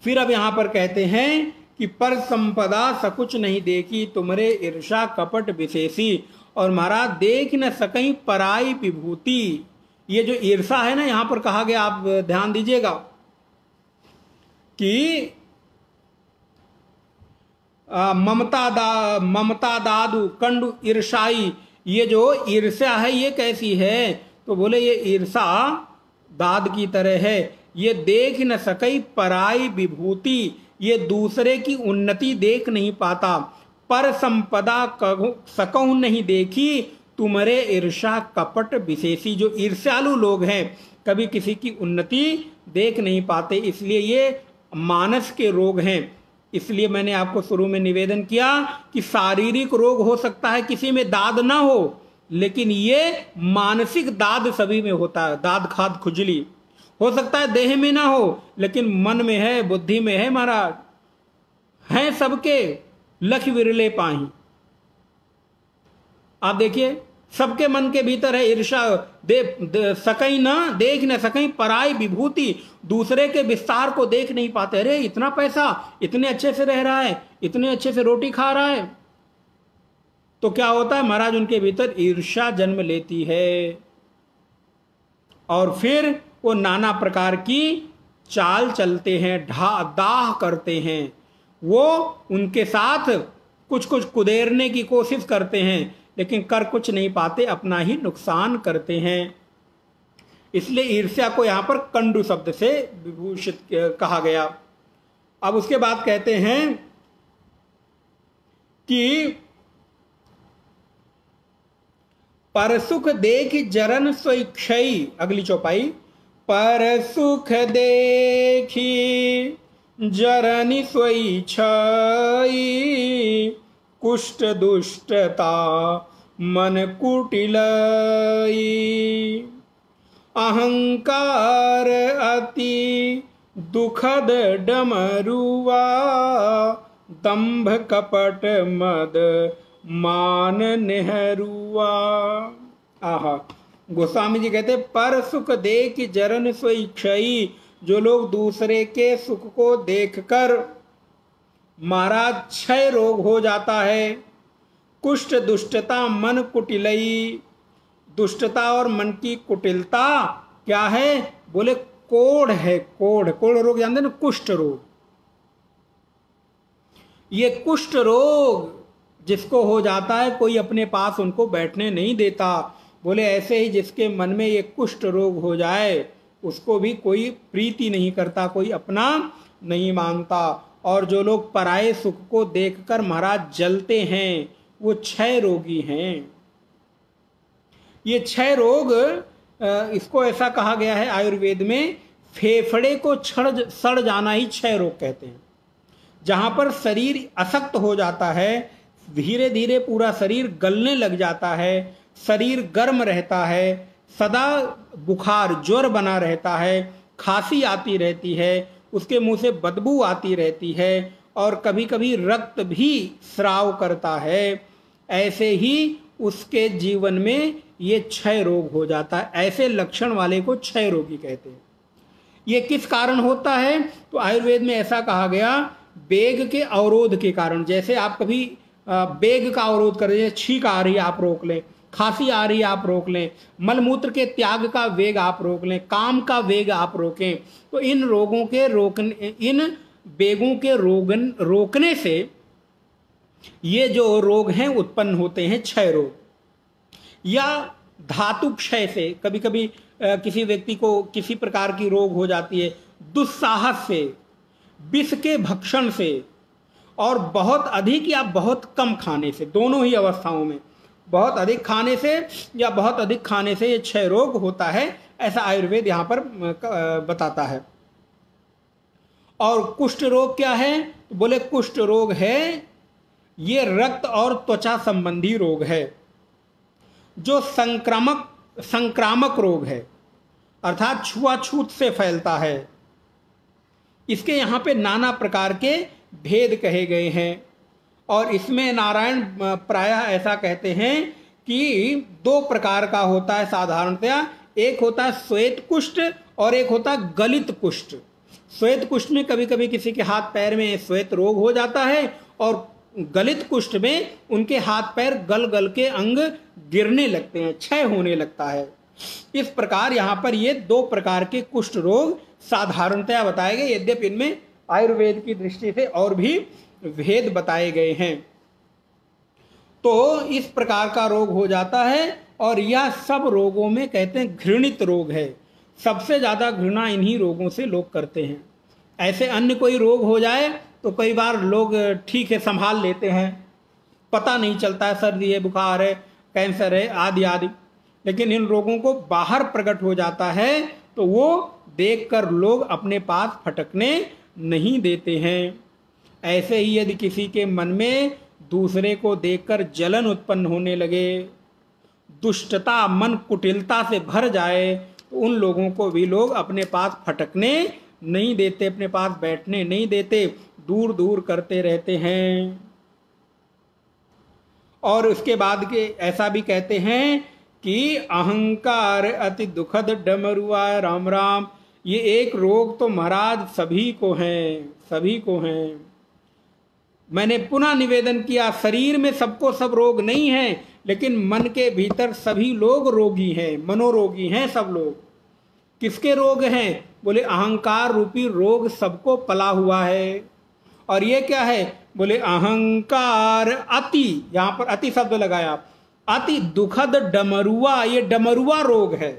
फिर अब यहां पर कहते हैं कि पर संपदा सकुच नहीं देखी, तुमरे ईर्षा कपट विशेषी, और महाराज देख न सकई पराई विभूति। ये जो ईर्षा है ना, यहां पर कहा गया, आप ध्यान दीजिएगा कि ममता दादु कंडु ईर्षाई। ये जो ईर्ष्या है ये कैसी है? तो बोले ये ईर्षा दाद की तरह है। ये देख न सकई पराई विभूति, ये दूसरे की उन्नति देख नहीं पाता। पर संपदा सकहु नहीं देखी, तुमरे ईर्षा कपट विशेषी। जो ईर्ष्यालु लोग हैं कभी किसी की उन्नति देख नहीं पाते, इसलिए ये मानस के रोग हैं। इसलिए मैंने आपको शुरू में निवेदन किया कि शारीरिक रोग हो सकता है किसी में दाद ना हो, लेकिन ये मानसिक दाद सभी में होता है। दाद खाद खुजली हो सकता है देह में ना हो, लेकिन मन में है, बुद्धि में है महाराज, हैं सबके, लख विरले पाही। आप देखिए सबके मन के भीतर है ईर्षा। सकई ना देख न सकई पराई विभूति, दूसरे के विस्तार को देख नहीं पाते। अरे इतना पैसा, इतने अच्छे से रह रहा है, इतने अच्छे से रोटी खा रहा है, तो क्या होता है महाराज, उनके भीतर ईर्षा जन्म लेती है और फिर वो नाना प्रकार की चाल चलते हैं, दाह करते हैं। वो उनके साथ कुछ कुछ कुदेरने की कोशिश करते हैं, लेकिन कर कुछ नहीं पाते, अपना ही नुकसान करते हैं। इसलिए ईर्ष्या को यहां पर कंडु शब्द से विभूषित कहा गया। अब उसके बाद कहते हैं कि परसुख देख जरन सोई क्षयी, अगली चौपाई, पर सुख देखी जरनि सोई छई, कुष्ठ दुष्टता मन कुटिलई। अहंकार अति दुखद डमरुआ, दंभ कपट मद मान नेहरुआ। आहा, गोस्वामी जी कहते पर सुख देख जरन सोई क्षयी, जो लोग दूसरे के सुख को देखकर महाराज क्षय रोग हो जाता है। कुष्ठ दुष्टता मन कुटिलई, दुष्टता और मन की कुटिलता क्या है? बोले कोढ़ है। कोढ़, कोढ़ रोग जानते ना, कुष्ठ रोग। ये कुष्ठ रोग जिसको हो जाता है, कोई अपने पास उनको बैठने नहीं देता। बोले ऐसे ही जिसके मन में ये कुष्ठ रोग हो जाए, उसको भी कोई प्रीति नहीं करता, कोई अपना नहीं मानता। और जो लोग पराये सुख को देखकर महाराज जलते हैं, वो क्षय रोगी हैं। ये क्षय रोग, इसको ऐसा कहा गया है आयुर्वेद में, फेफड़े को सड़ जाना ही क्षय रोग कहते हैं। जहां पर शरीर अशक्त हो जाता है, धीरे धीरे पूरा शरीर गलने लग जाता है, शरीर गर्म रहता है, सदा बुखार ज्वर बना रहता है, खांसी आती रहती है, उसके मुंह से बदबू आती रहती है, और कभी कभी रक्त भी स्राव करता है। ऐसे ही उसके जीवन में ये क्षय रोग हो जाता है। ऐसे लक्षण वाले को क्षय रोगी कहते हैं। ये किस कारण होता है? तो आयुर्वेद में ऐसा कहा गया, वेग के अवरोध के कारण। जैसे आप कभी वेग का अवरोध कर रहे, छींक आ रही है आप रोक लें, खांसी आ रही है आप रोक लें, मलमूत्र के त्याग का वेग आप रोक लें, काम का वेग आप रोकें। तो इन रोगों के इन वेगों के रोकने से ये जो रोग हैं उत्पन्न होते हैं, क्षय रोग। या धातु क्षय से कभी कभी किसी व्यक्ति को किसी प्रकार की रोग हो जाती है, दुस्साहस से, विष के भक्षण से, और बहुत अधिक या बहुत कम खाने से, दोनों ही अवस्थाओं में, बहुत अधिक खाने से या बहुत अधिक खाने से ये क्षय रोग होता है, ऐसा आयुर्वेद यहाँ पर बताता है। और कुष्ठ रोग क्या है? तो बोले कुष्ठ रोग है ये रक्त और त्वचा संबंधी रोग है, जो संक्रामक रोग है, अर्थात छुआछूत से फैलता है। इसके यहाँ पे नाना प्रकार के भेद कहे गए हैं, और इसमें नारायण प्रायः ऐसा कहते हैं कि 2 प्रकार का होता है साधारणतया। एक होता है श्वेत कुष्ठ और एक होता है गलित कुष्ठ। श्वेत कुष्ठ में कभी कभी किसी के हाथ पैर में श्वेत रोग हो जाता है, और गलित कुष्ठ में उनके हाथ पैर गल गल के अंग गिरने लगते हैं, क्षय होने लगता है। इस प्रकार यहाँ पर ये 2 प्रकार के कुष्ठ रोग साधारणतया बताए गए, यद्यपि इनमें आयुर्वेद की दृष्टि से और भी भेद बताए गए हैं। तो इस प्रकार का रोग हो जाता है, और यह सब रोगों में कहते हैं घृणित रोग है। सबसे ज्यादा घृणा इन्हीं रोगों से लोग करते हैं। ऐसे अन्य कोई रोग हो जाए तो कई बार लोग ठीक है संभाल लेते हैं, पता नहीं चलता है, सर्दी है, बुखार है, कैंसर है, आदि आदि। लेकिन इन रोगों को बाहर प्रकट हो जाता है तो वो देखकर लोग अपने पास फटकने नहीं देते हैं। ऐसे ही यदि किसी के मन में दूसरे को देखकर जलन उत्पन्न होने लगे, दुष्टता, मन कुटिलता से भर जाए, तो उन लोगों को भी लोग अपने पास फटकने नहीं देते, अपने पास बैठने नहीं देते, दूर दूर करते रहते हैं। और उसके बाद के ऐसा भी कहते हैं कि अहंकार अति दुखद डमरुआ। राम राम, ये एक रोग तो महाराज सभी को है, सभी को है। मैंने पुनः निवेदन किया, शरीर में सबको सब रोग नहीं है, लेकिन मन के भीतर सभी लोग रोगी हैं, मनोरोगी हैं सब लोग। किसके रोग हैं? बोले अहंकार रूपी रोग सबको पला हुआ है। और ये क्या है? बोले अहंकार अति, यहां पर अति शब्द लगाया, अति दुखद डमरुआ, ये डमरुआ रोग है।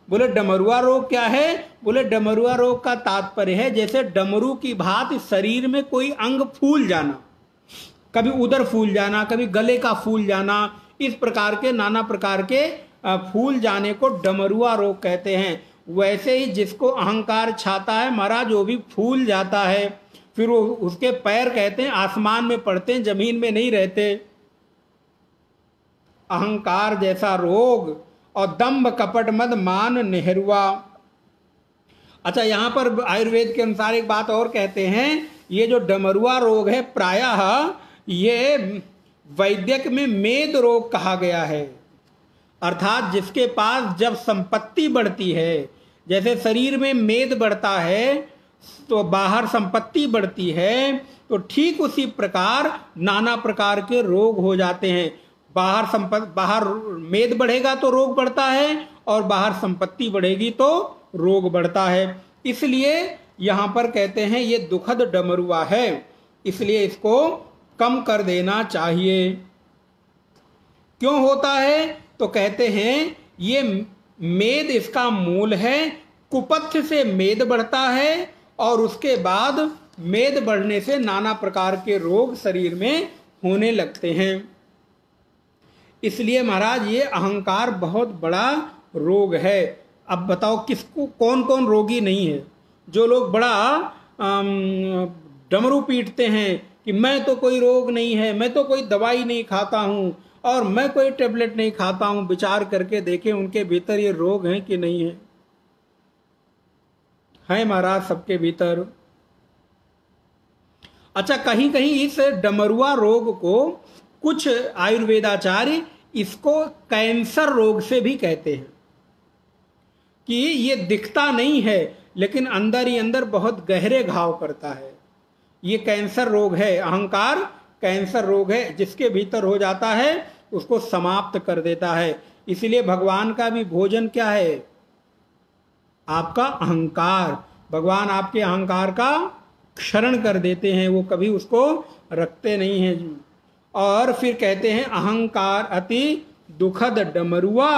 बोले डमरुआ रोग क्या है? बोले डमरुआ रोग का तात्पर्य है जैसे डमरू की भांति शरीर में कोई अंग फूल जाना, कभी उधर फूल जाना, कभी गले का फूल जाना, इस प्रकार के नाना प्रकार के फूल जाने को डमरुआ रोग कहते हैं। वैसे ही जिसको अहंकार छाता है महाराज वो भी फूल जाता है, फिर वो उसके पैर कहते हैं आसमान में पड़ते हैं, जमीन में नहीं रहते। अहंकार जैसा रोग और दंभ कपट मद मान नेहरुआ। अच्छा, यहां पर आयुर्वेद के अनुसार एक बात और कहते हैं, ये जो डमरुआ रोग है प्रायः ये वैद्यक में मेद रोग कहा गया है। अर्थात जिसके पास जब संपत्ति बढ़ती है, जैसे शरीर में मेद बढ़ता है तो बाहर संपत्ति बढ़ती है, तो ठीक उसी प्रकार नाना प्रकार के रोग हो जाते हैं। बाहर मेद बढ़ेगा तो रोग बढ़ता है, और बाहर संपत्ति बढ़ेगी तो रोग बढ़ता है। इसलिए यहां पर कहते हैं ये दुखद डमरुआ है, इसलिए इसको कम कर देना चाहिए। क्यों होता है? तो कहते हैं ये मेद इसका मूल है। कुपथ्य से मेद बढ़ता है और उसके बाद मेद बढ़ने से नाना प्रकार के रोग शरीर में होने लगते हैं। इसलिए महाराज ये अहंकार बहुत बड़ा रोग है। अब बताओ किसको, कौन कौन रोगी नहीं है? जो लोग बड़ा डमरू पीटते हैं कि मैं तो कोई रोग नहीं है, मैं तो कोई दवाई नहीं खाता हूं और मैं कोई टेबलेट नहीं खाता हूं, विचार करके देखें उनके भीतर ये रोग हैं कि नहीं है महाराज सबके भीतर। अच्छा, कहीं कहीं इस डमरुआ रोग को कुछ आयुर्वेदाचार्य इसको कैंसर रोग से भी कहते हैं कि ये दिखता नहीं है लेकिन अंदर ही अंदर बहुत गहरे घाव करता है। ये कैंसर रोग है, अहंकार कैंसर रोग है, जिसके भीतर हो जाता है उसको समाप्त कर देता है। इसलिए भगवान का भी भोजन क्या है? आपका अहंकार। भगवान आपके अहंकार का क्षरण कर देते हैं, वो कभी उसको रखते नहीं हैं। और फिर कहते हैं अहंकार अति दुखद डमरुआ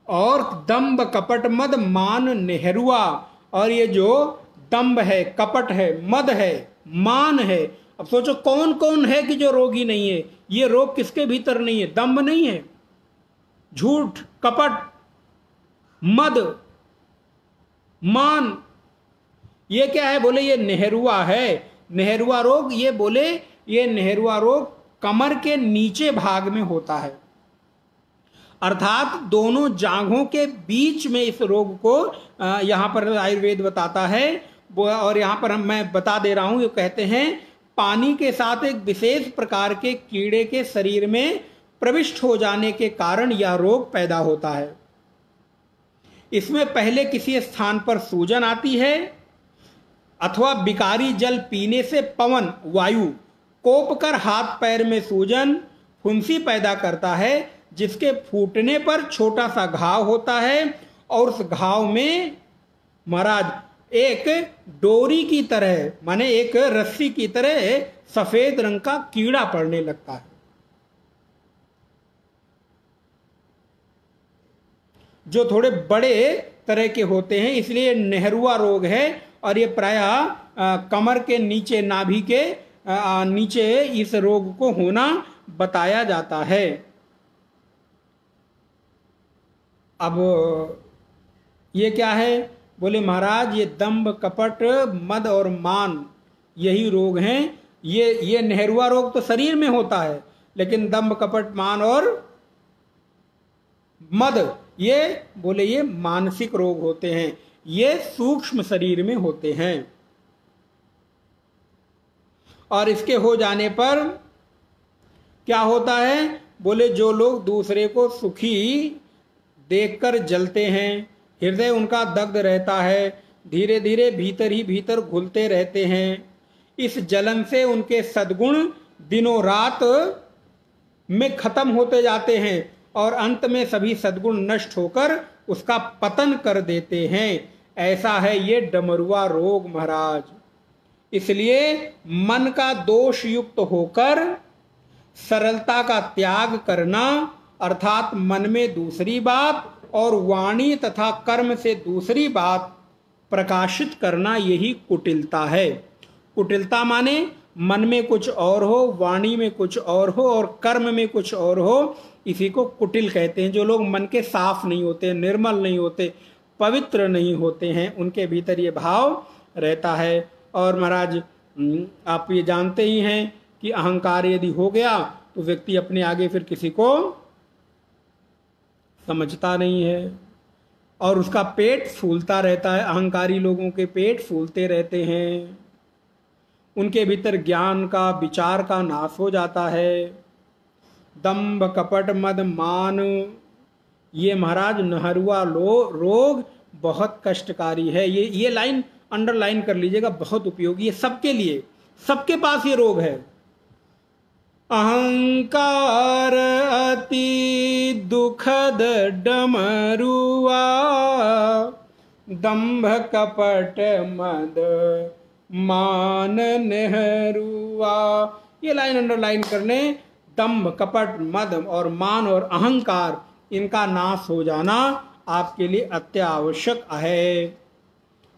और दंभ कपट मद मान नेहरुआ। और ये जो दंभ है, कपट है, मद है, मान है, अब सोचो कौन कौन है कि जो रोगी नहीं है? ये रोग किसके भीतर नहीं है? दंभ नहीं है, झूठ, कपट, मद, मान, ये क्या है? बोले ये नेहरुआ है। नेहरुआ रोग, ये बोले ये नेहरुआ रोग कमर के नीचे भाग में होता है, अर्थात दोनों जांघों के बीच में इस रोग को यहां पर आयुर्वेद बताता है। और यहां पर मैं बता दे रहा हूं, ये कहते हैं पानी के साथ एक विशेष प्रकार के कीड़े के शरीर में प्रविष्ट हो जाने के कारण यह रोग पैदा होता है। इसमें पहले किसी स्थान पर सूजन आती है अथवा विकारी जल पीने से पवन वायु कोप कर हाथ पैर में सूजन फुंसी पैदा करता है, जिसके फूटने पर छोटा सा घाव होता है और उस घाव में महाराज एक डोरी की तरह, माने एक रस्सी की तरह सफेद रंग का कीड़ा पड़ने लगता है, जो थोड़े बड़े तरह के होते हैं। इसलिए नेहरुआ रोग है और ये प्रायः कमर के नीचे, नाभि के नीचे इस रोग को होना बताया जाता है। अब ये क्या है? बोले महाराज ये दंभ कपट मद और मान यही रोग हैं। ये नेहरुआ रोग तो शरीर में होता है, लेकिन दंभ कपट मान और मद ये बोले ये मानसिक रोग होते हैं, ये सूक्ष्म शरीर में होते हैं। और इसके हो जाने पर क्या होता है? बोले जो लोग दूसरे को सुखी देखकर जलते हैं, हृदय उनका दग्ध रहता है, धीरे धीरे भीतर ही भीतर घुलते रहते हैं। इस जलन से उनके सद्गुण दिनों रात में खत्म होते जाते हैं और अंत में सभी सद्गुण नष्ट होकर उसका पतन कर देते हैं। ऐसा है ये डमरुआ रोग महाराज। इसलिए मन का दोष युक्त होकर सरलता का त्याग करना, अर्थात मन में दूसरी बात और वाणी तथा कर्म से दूसरी बात प्रकाशित करना, यही कुटिलता है। कुटिलता माने मन में कुछ और हो, वाणी में कुछ और हो और कर्म में कुछ और हो, इसी को कुटिल कहते हैं। जो लोग मन के साफ नहीं होते, निर्मल नहीं होते, पवित्र नहीं होते हैं, उनके भीतर ये भाव रहता है। और महाराज आप ये जानते ही हैं कि अहंकार यदि हो गया तो व्यक्ति अपने आगे फिर किसी को समझता नहीं है और उसका पेट फूलता रहता है। अहंकारी लोगों के पेट फूलते रहते हैं, उनके भीतर ज्ञान का, विचार का नाश हो जाता है। दंभ कपट मद मान, ये महाराज नहरुआ रोग बहुत कष्टकारी है। ये लाइन अंडरलाइन कर लीजिएगा, बहुत उपयोगी है सबके लिए, सबके पास ये रोग है। अहंकार अति दुखद डमरुआ, दंभ कपट मद मान नेहरुआ। ये लाइन अंडरलाइन कर लें। दंभ कपट मद और मान और अहंकार, इनका नाश हो जाना आपके लिए अत्यावश्यक है।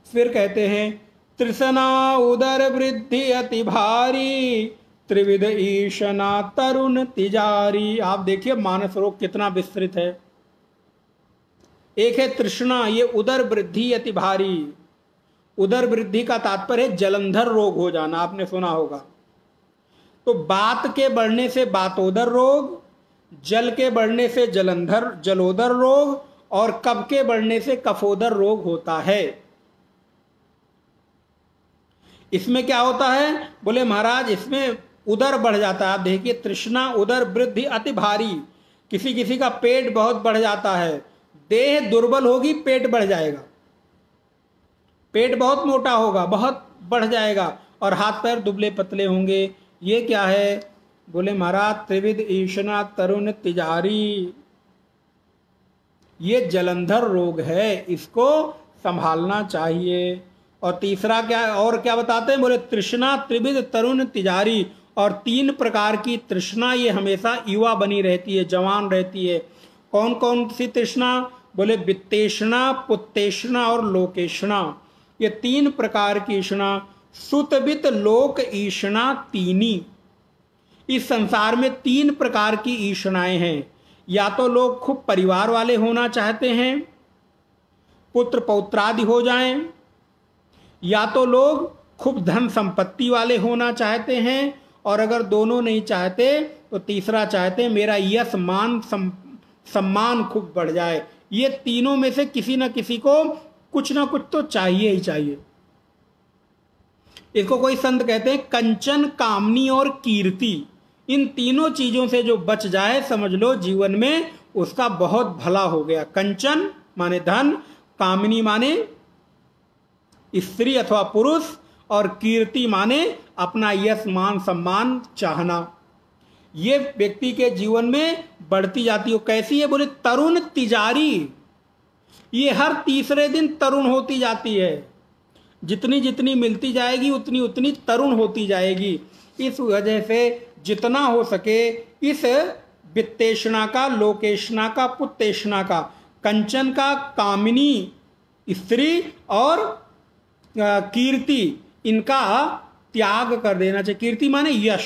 फिर कहते हैं तृष्णा उदर वृद्धि अति भारी, त्रिविध ईशना तरुण तिजारी। आप देखिए मानस रोग कितना विस्तृत है। एक है तृष्णा, ये उदर वृद्धि अति भारी। उदर वृद्धि का तात्पर्य है जलंधर रोग हो जाना, आपने सुना होगा। तो बात के बढ़ने से बातोदर रोग, जल के बढ़ने से जलोदर रोग और कफ के बढ़ने से कफोदर रोग होता है। इसमें क्या होता है? बोले महाराज इसमें उदर बढ़ जाता है। आप देखिए तृष्णा उदर वृद्धि अति भारी, किसी किसी का पेट बहुत बढ़ जाता है। देह दुर्बल होगी, पेट बढ़ जाएगा, पेट बहुत मोटा होगा, बहुत बढ़ जाएगा, और हाथ पैर दुबले पतले होंगे। ये क्या है? बोले महाराज त्रिविध ईशना तरुण तिजारी, ये जलंधर रोग है, इसको संभालना चाहिए। और तीसरा क्या, और क्या बताते हैं? बोले तृष्णा त्रिविध तरुण तिजारी, और 3 प्रकार की तृष्णा ये हमेशा युवा बनी रहती है, जवान रहती है। कौन कौन सी तृष्णा? बोले वित्तेषणा, पुत्तेषणा और लोकेषणा। ये 3 प्रकार की ईषणा, सुतवित लोक ईषणा तीनी। इस संसार में 3 प्रकार की ईषणाएं हैं। या तो लोग खूब परिवार वाले होना चाहते हैं, पुत्र पौत्रादि हो जाएं, या तो लोग खूब धन संपत्ति वाले होना चाहते हैं, और अगर दोनों नहीं चाहते तो तीसरा चाहते हैं मेरा यश मान सम्मान खूब बढ़ जाए। ये तीनों में से किसी न किसी को कुछ ना कुछ तो चाहिए ही चाहिए। इसको कोई संत कहते हैं कंचन, कामनी और कीर्ति। इन तीनों चीजों से जो बच जाए समझ लो जीवन में उसका बहुत भला हो गया। कंचन माने धन, कामनी माने स्त्री अथवा पुरुष, और कीर्ति माने अपना यश मान सम्मान चाहना। ये व्यक्ति के जीवन में बढ़ती जाती हो। कैसी है? बोले तरुण तिजारी, ये हर तीसरे दिन तरुण होती जाती है। जितनी जितनी मिलती जाएगी उतनी उतनी तरुण होती जाएगी। इस वजह से जितना हो सके इस वित्तेषणा का, लोकेषणा का, पुत्तेषणा का, कंचन का, कामिनी स्त्री और कीर्ति, इनका त्याग कर देना चाहिए। कीर्ति माने यश,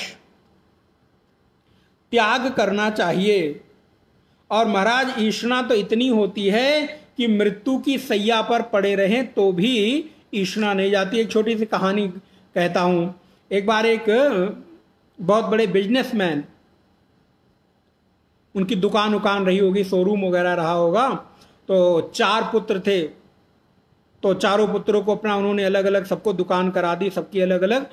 त्याग करना चाहिए। और महाराज ईषणा तो इतनी होती है कि मृत्यु की सैया पर पड़े रहें तो भी ईषणा नहीं जाती। एक छोटी सी कहानी कहता हूं। एक बार एक बहुत बड़े बिजनेसमैन, उनकी दुकान रही होगी, शोरूम वगैरह रहा होगा, तो 4 पुत्र थे। तो चारों पुत्रों को अपना उन्होंने अलग अलग सबको दुकान करा दी, सबकी अलग अलग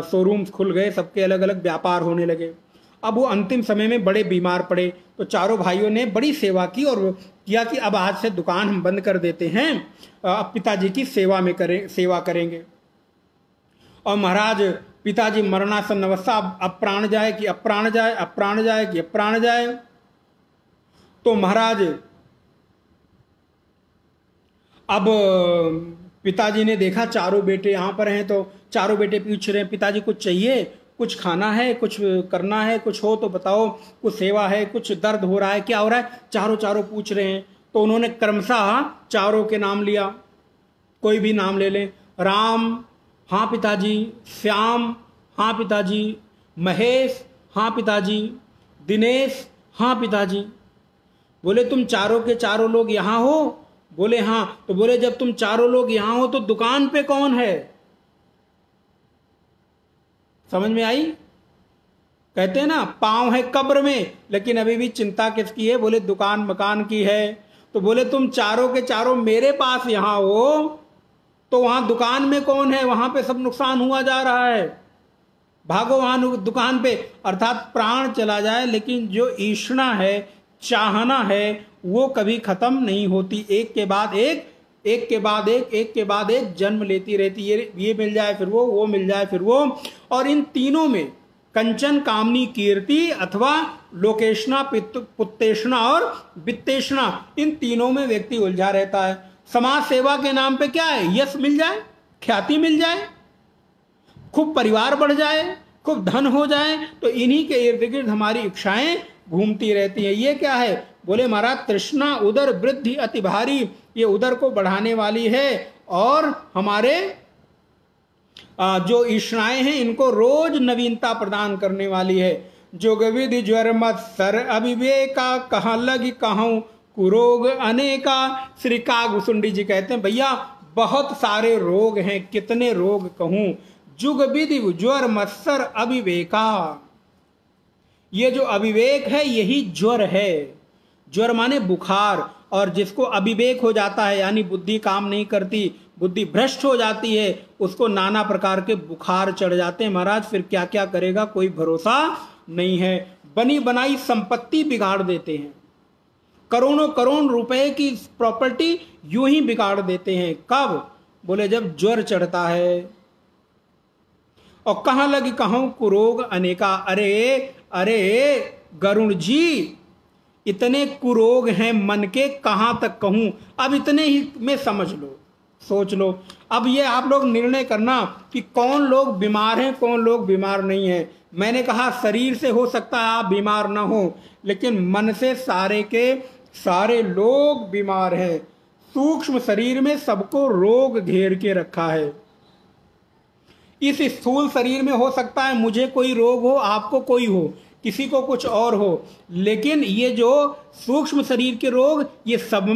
शोरूम्स खुल गए, सबके अलग अलग व्यापार होने लगे। अब वो अंतिम समय में बड़े बीमार पड़े, तो चारों भाइयों ने बड़ी सेवा की और किया कि अब आज से दुकान हम बंद कर देते हैं, अब पिताजी की सेवा करेंगे। और महाराज पिताजी मरणासन अवस्था, अब प्राण जाए कि अब प्राण जाए, अब प्राण जाए कि अब प्राण जाए। तो महाराज अब पिताजी ने देखा चारों बेटे यहाँ पर हैं, तो चारों बेटे पूछ रहे हैं पिताजी कुछ चाहिए, कुछ खाना है, कुछ करना है, कुछ हो तो बताओ, कुछ सेवा है, कुछ दर्द हो रहा है, क्या हो रहा है? चारों पूछ रहे हैं। तो उन्होंने क्रमशः चारों के नाम लिया, कोई भी नाम ले लें। राम, हाँ पिताजी। श्याम, हाँ पिताजी। महेश, हाँ पिताजी। दिनेश, हाँ पिताजी। बोले तुम चारों के चारों लोग यहाँ हो? बोले हाँ। तो बोले जब तुम चारों लोग यहां हो तो दुकान पे कौन है? समझ में आई? कहते हैं ना, पांव है कब्र में लेकिन अभी भी चिंता किसकी है? बोले दुकान मकान की है। तो बोले तुम चारों के चारों मेरे पास यहां हो तो वहां दुकान में कौन है? वहां पे सब नुकसान हुआ जा रहा है, भागो वहां दुकान पे। अर्थात प्राण चला जाए लेकिन जो ईर्ष्णा है, चाहना है, वो कभी खत्म नहीं होती। एक के बाद एक, एक के बाद एक के बाद एक जन्म लेती रहती है। ये मिल जाए फिर वो मिल जाए फिर वो। और इन तीनों में कंचन कामनी कीर्ति अथवा लोकेशना पुत्तेषणा और वित्तेषणा, इन तीनों में व्यक्ति उलझा रहता है। समाज सेवा के नाम पे क्या है? यश मिल जाए, ख्याति मिल जाए, खूब परिवार बढ़ जाए, खूब धन हो जाए, तो इन्हीं के इर्द गिर्द हमारी इच्छाएं घूमती रहती हैं। ये क्या है? बोले महाराज तृष्णा उदर वृद्धि अति भारी, ये उदर को बढ़ाने वाली है और हमारे जो इच्छाएं हैं इनको रोज नवीनता प्रदान करने वाली है। जोग विधि ज्वर मत सर अविवेका, कहाँ लगी कहूं कुरोग अनेका। श्री कागभूषुंडी जी कहते हैं भैया बहुत सारे रोग हैं, कितने रोग कहूं। जुग विधि ज्वर मत्सर अविवेका, ये जो अविवेक है यही ज्वर है। ज्वर माने बुखार, और जिसको अविवेक हो जाता है यानी बुद्धि काम नहीं करती, बुद्धि भ्रष्ट हो जाती है, उसको नाना प्रकार के बुखार चढ़ जाते हैं महाराज। फिर क्या क्या करेगा कोई भरोसा नहीं है। बनी बनाई संपत्ति बिगाड़ देते हैं, करोड़ों करोड़ रुपए की प्रॉपर्टी यूं ही बिगाड़ देते हैं। कब? बोले जब ज्वर चढ़ता है। और कहां लगी कहूं कुरोग अनेका। अरे अरे गरुण जी, इतने कुरोग हैं मन के, कहां तक कहूं। अब इतने ही में समझ लो, सोच लो। अब ये आप लोग निर्णय करना कि कौन लोग बीमार हैं, कौन लोग बीमार नहीं हैं। मैंने कहा शरीर से हो सकता है आप बीमार ना हो, लेकिन मन से सारे के सारे लोग बीमार हैं। सूक्ष्म शरीर में सबको रोग घेर के रखा है। इस स्थूल शरीर में हो सकता है मुझे कोई रोग हो, आपको कोई हो, किसी को कुछ और हो, लेकिन ये जो सूक्ष्म शरीर के रोग ये सब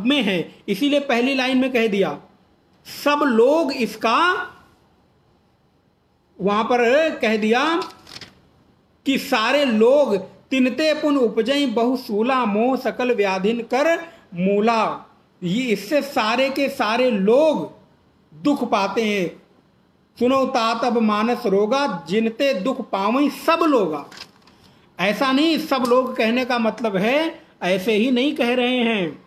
में हैं। इसीलिए पहली लाइन में कह दिया सब लोग इसका, वहां पर कह दिया कि सारे लोग तिनते पुन उपजई बहुसूला मोह सकल व्याधिन कर मूला। ये इससे सारे के सारे लोग दुख पाते हैं। सुनो तात अब मानस रोगा, जिनते दुख पावई सब लोगा। ऐसा नहीं सब लोग कहने का मतलब है, ऐसे ही नहीं कह रहे हैं।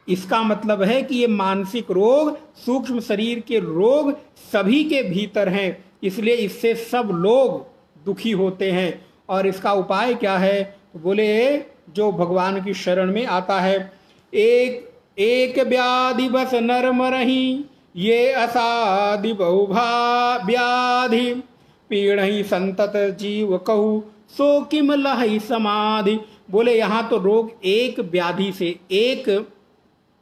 इसका मतलब है कि ये मानसिक रोग, सूक्ष्म शरीर के रोग सभी के भीतर हैं, इसलिए इससे सब लोग दुखी होते हैं। और इसका उपाय क्या है? तो बोले जो भगवान की शरण में आता है। एक एक व्याधि बस नर मरही, ये असाधि बहुभा व्याधि, पीड़ही संतत जीव कहू, सो किम लहई समाधि। बोले यहां तो रोग एक व्याधि से, एक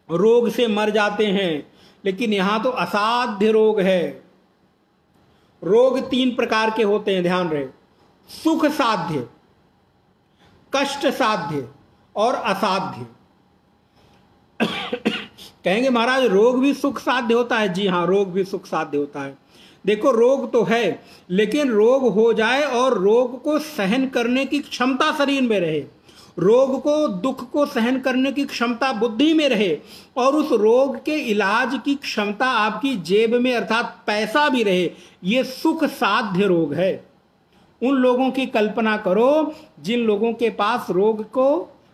रोग से मर जाते हैं, लेकिन यहां तो असाध्य रोग है। रोग तीन प्रकार के होते हैं, ध्यान रहे। सुख साध्य, कष्ट साध्य और असाध्य। कहेंगे महाराज रोग भी सुख साध्य होता है? जी हाँ, रोग भी सुख साध्य होता है। देखो रोग तो है, लेकिन रोग हो जाए और रोग को सहन करने की क्षमता शरीर में रहे, रोग को दुख को सहन करने की क्षमता बुद्धि में रहे, और उस रोग के इलाज की क्षमता आपकी जेब में अर्थात पैसा भी रहे, ये सुख साध्य रोग है। उन लोगों की कल्पना करो जिन लोगों के पास रोग को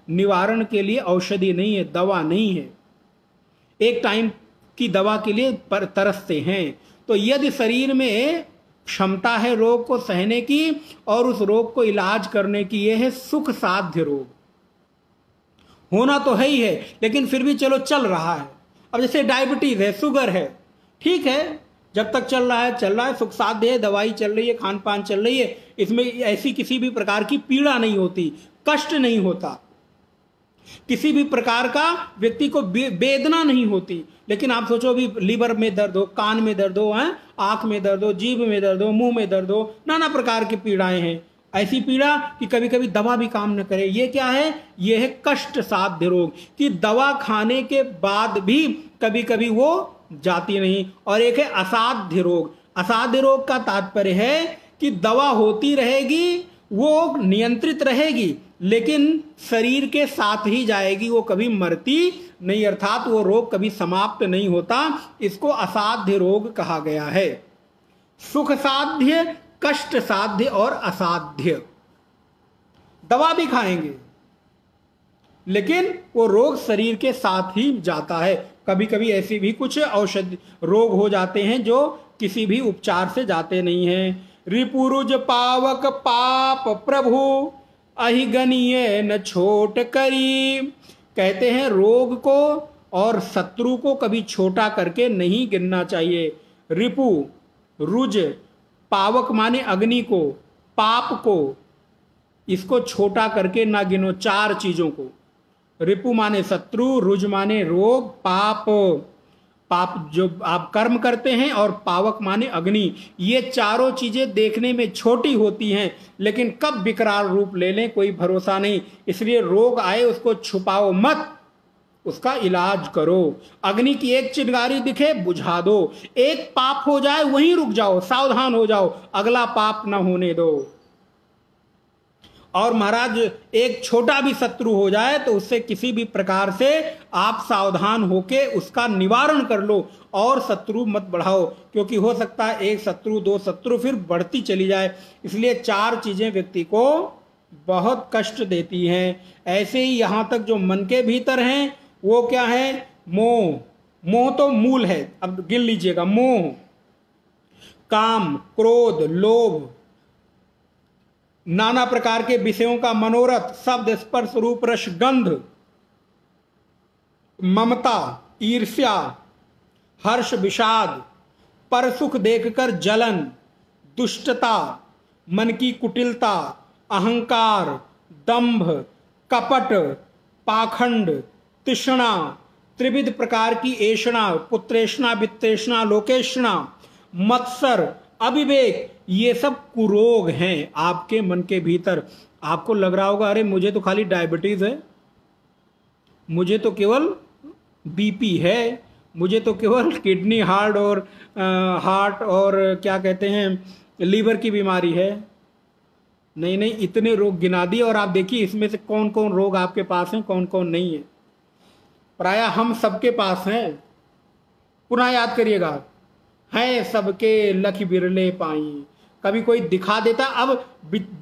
निवारण के लिए औषधि नहीं है, दवा नहीं है, एक टाइम की दवा के लिए तरसते हैं। तो यदि शरीर में क्षमता है रोग को सहने की और उस रोग को इलाज करने की, यह है सुख साध्य रोग। होना तो है ही है, लेकिन फिर भी चलो चल रहा है। अब जैसे डायबिटीज है, शुगर है, ठीक है, जब तक चल रहा है चल रहा है, सुख साध्य है, दवाई चल रही है, खान पान चल रही है, इसमें ऐसी किसी भी प्रकार की पीड़ा नहीं होती, कष्ट नहीं होता, किसी भी प्रकार का व्यक्ति को वेदना नहीं होती। लेकिन आप सोचो अभी लीवर में दर्द हो, कान में दर्द हो, आंख में दर्द हो, जीभ में दर्द हो, मुंह में दर्द हो, नाना प्रकार की पीड़ाएं हैं, ऐसी पीड़ा कि कभी कभी दवा भी काम न करे। ये क्या है? ये है कष्ट साध्य रोग, कि दवा खाने के बाद भी कभी कभी वो जाती नहीं। और एक है असाध्य रोग। असाध्य रोग का तात्पर्य है कि दवा होती रहेगी, वो नियंत्रित रहेगी, लेकिन शरीर के साथ ही जाएगी, वो कभी मरती नहीं, अर्थात वो रोग कभी समाप्त नहीं होता। इसको असाध्य रोग कहा गया है। सुख साध्य, कष्ट साध्य और असाध्य। दवा भी खाएंगे लेकिन वो रोग शरीर के साथ ही जाता है। कभी कभी ऐसी भी कुछ औषधि रोग हो जाते हैं जो किसी भी उपचार से जाते नहीं हैं। रिपुरुज पावक पाप प्रभु अहिगनीय न छोट करी। कहते हैं रोग को और शत्रु को कभी छोटा करके नहीं गिनना चाहिए। रिपु, रुज, पावक माने अग्नि को, पाप को, इसको छोटा करके ना गिनो। 4 चीजों को, रिपु माने शत्रु, रुज माने रोग, पाप पाप जो आप कर्म करते हैं, और पावक माने अग्नि। ये चारों चीजें देखने में छोटी होती हैं लेकिन कब विकराल रूप ले लें कोई भरोसा नहीं। इसलिए रोग आए उसको छुपाओ मत, उसका इलाज करो। अग्नि की एक चिंगारी दिखे बुझा दो, एक पाप हो जाए वहीं रुक जाओ, सावधान हो जाओ, अगला पाप ना होने दो। और महाराज एक छोटा भी शत्रु हो जाए तो उससे किसी भी प्रकार से आप सावधान होके उसका निवारण कर लो और शत्रु मत बढ़ाओ, क्योंकि हो सकता है 1 शत्रु 2 शत्रु फिर बढ़ती चली जाए। इसलिए 4 चीजें व्यक्ति को बहुत कष्ट देती हैं। ऐसे ही यहां तक जो मन के भीतर हैं वो क्या है? मोह। मोह तो मूल है, अब गिन लीजिएगा। मोह, काम, क्रोध, लोभ, नाना प्रकार के विषयों का मनोरथ, शब्द स्पर्श रूप रस गंध, ममता, ईर्ष्या, हर्ष विषाद, पर सुख देखकर जलन, दुष्टता, मन की कुटिलता, अहंकार, दंभ, कपट, पाखंड, तृष्णा, त्रिविध प्रकार की ऐषणा, पुत्रेषणा, वित्तेषणा, लोकेषणा, मत्सर, अविवेक, ये सब कुरोग हैं आपके मन के भीतर। आपको लग रहा होगा अरे मुझे तो खाली डायबिटीज है, मुझे तो केवल बीपी है, मुझे तो केवल किडनी हार्ट और क्या कहते हैं लीवर की बीमारी है। नहीं नहीं, इतने रोग गिना दिए और आप देखिए इसमें से कौन कौन रोग आपके पास हैं, कौन कौन नहीं है। प्रायः हम सबके पास हैं। पुनः याद करिएगा, हैं सबके लख बिरले पाई। कभी कोई दिखा देता, अब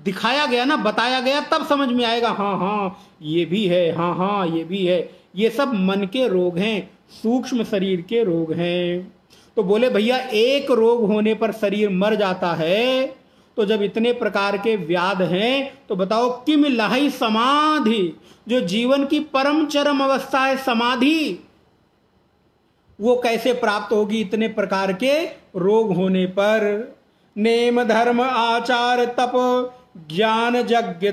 दिखाया गया ना, बताया गया, तब समझ में आएगा हाँ हाँ ये भी है, हाँ हाँ ये भी है। ये सब मन के रोग हैं, सूक्ष्म शरीर के रोग हैं। तो बोले भैया एक रोग होने पर शरीर मर जाता है, तो जब इतने प्रकार के व्याध हैं तो बताओ किम लाहि समाधि, जो जीवन की परम चरम अवस्था है समाधि, वो कैसे प्राप्त होगी इतने प्रकार के रोग होने पर। नेम धर्म आचार तप ज्ञान यज्ञ